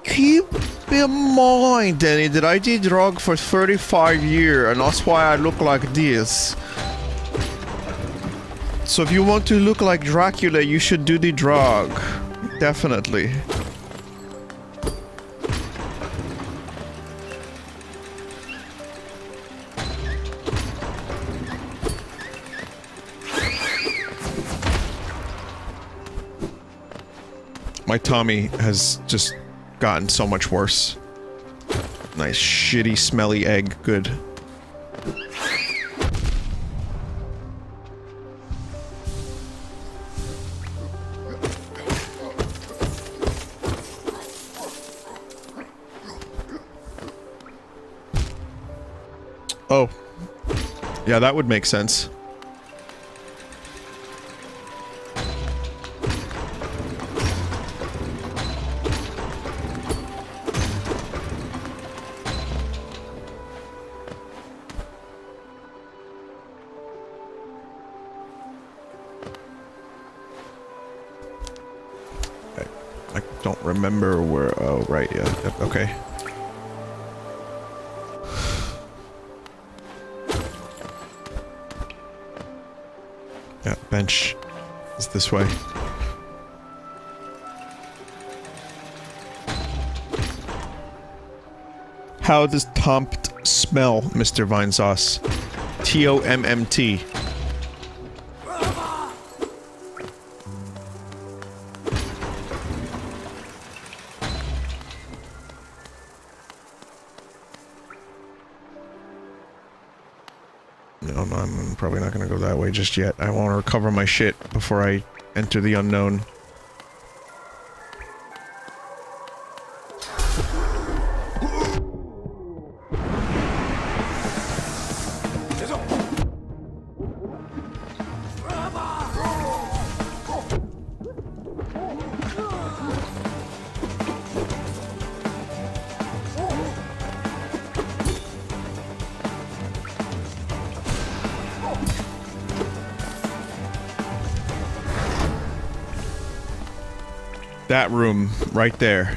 Keep in mind, Danny, that I did drug for 35 years, and that's why I look like this. So if you want to look like Dracula, you should do the drug. Definitely. My tummy has just gotten so much worse. Nice, shitty, smelly egg. Good. Oh. Yeah, that would make sense. I don't remember where... Oh, right, yeah. Yep, okay. Yeah, bench is this way. How does Tompt smell, Mr. Vinesauce? T-O-M-M-T. No, no, I'm probably not gonna go that way just yet. I want to recover my shit before I enter the unknown. That room, right there.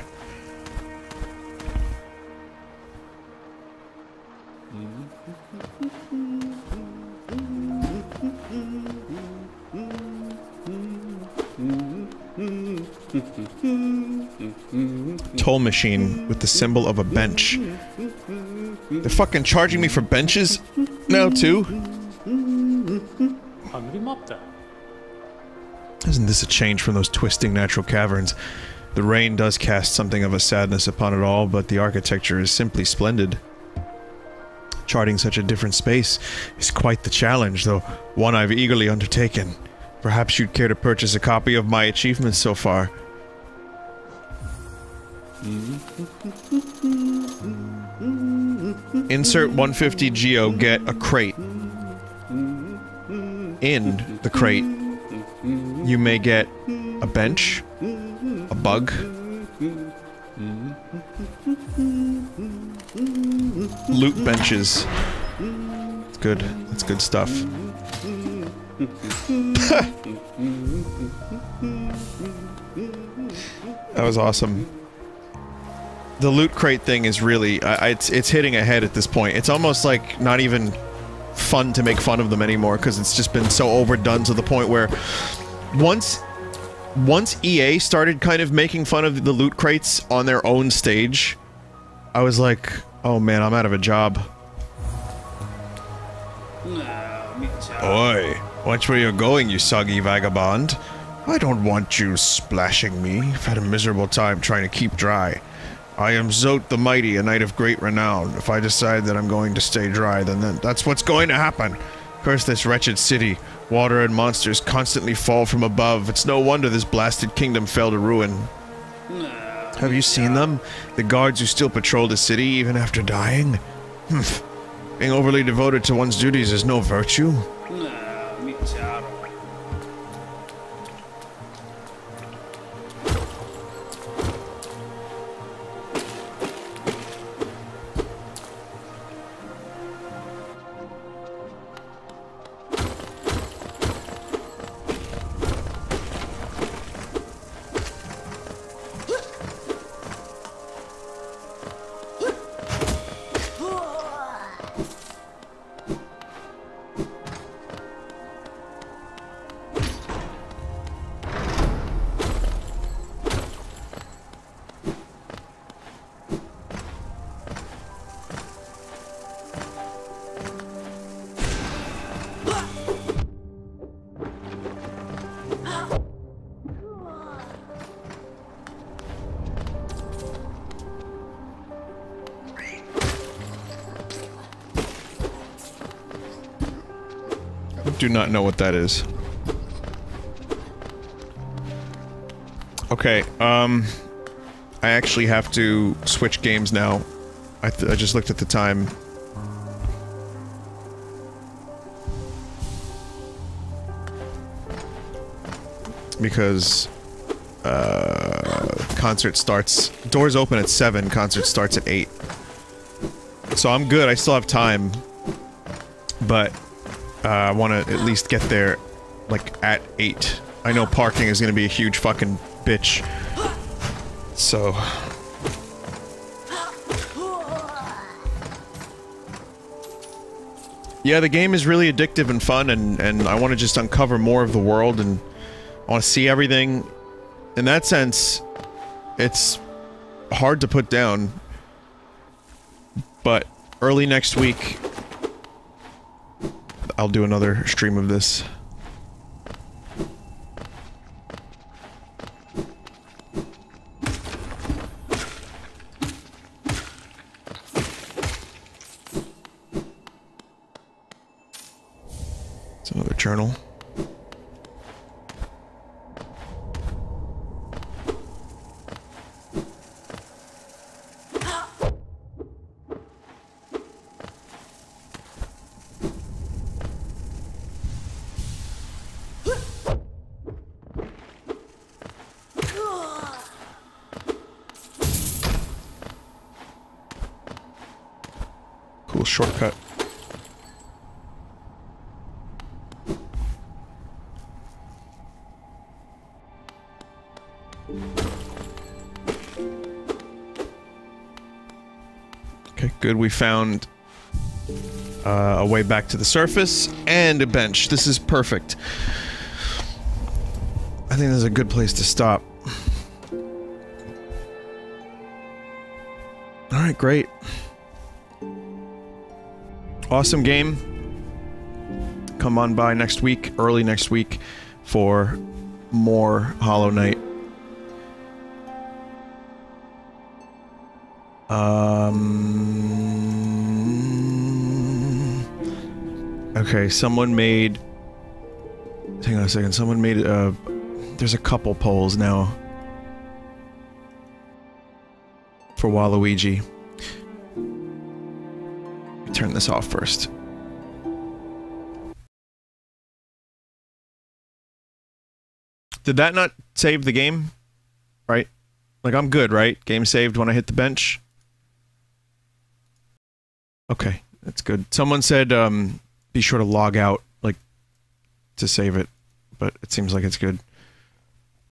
Toll machine with the symbol of a bench. They're fucking charging me for benches now, too? Isn't this a change from those twisting natural caverns? The rain does cast something of a sadness upon it all, but the architecture is simply splendid. Charting such a different space is quite the challenge, though one I've eagerly undertaken. Perhaps you'd care to purchase a copy of my achievements so far. Insert 150 geo, get a crate. In the crate, you may get a bench, a bug, loot benches. It's good. That's good stuff. That was awesome. The loot crate thing is really, it's hitting ahead at this point. It's almost like not even fun to make fun of them anymore, because it's just been so overdone to the point where once EA started kind of making fun of the loot crates on their own stage, I was like, oh man, I'm out of a job. Oi, watch where you're going, you soggy vagabond. I don't want you splashing me. I've had a miserable time trying to keep dry. I am Zote the Mighty, a knight of great renown. If I decide that I'm going to stay dry, then that's what's going to happen. Curse this wretched city. Water and monsters constantly fall from above. It's no wonder this blasted kingdom fell to ruin. Have you seen them? The guards who still patrol the city even after dying? Being overly devoted to one's duties is no virtue. Do not know what that is. Okay, I actually have to switch games now. I just looked at the time. Because, concert starts... Doors open at 7, concert starts at 8. So I'm good, I still have time. But... I want to at least get there, like, at 8. I know parking is gonna be a huge fucking bitch. So... yeah, the game is really addictive and fun, and I want to just uncover more of the world, and I want to see everything. In that sense, it's hard to put down. But early next week... I'll do another stream of this. journal. Cool shortcut. Okay, good. We found a way back to the surface and a bench. This is perfect. I think this is a good place to stop. Alright, great. Awesome game. Come on by next week, early next week, for more Hollow Knight. Okay, someone made... Hang on a second, someone made there's a couple polls now. For Waluigi. Turn this off first. Did that not save the game? Right? Like, I'm good, right? Game saved when I hit the bench? Okay, that's good. Someone said, be sure to log out, like, to save it. But it seems like it's good.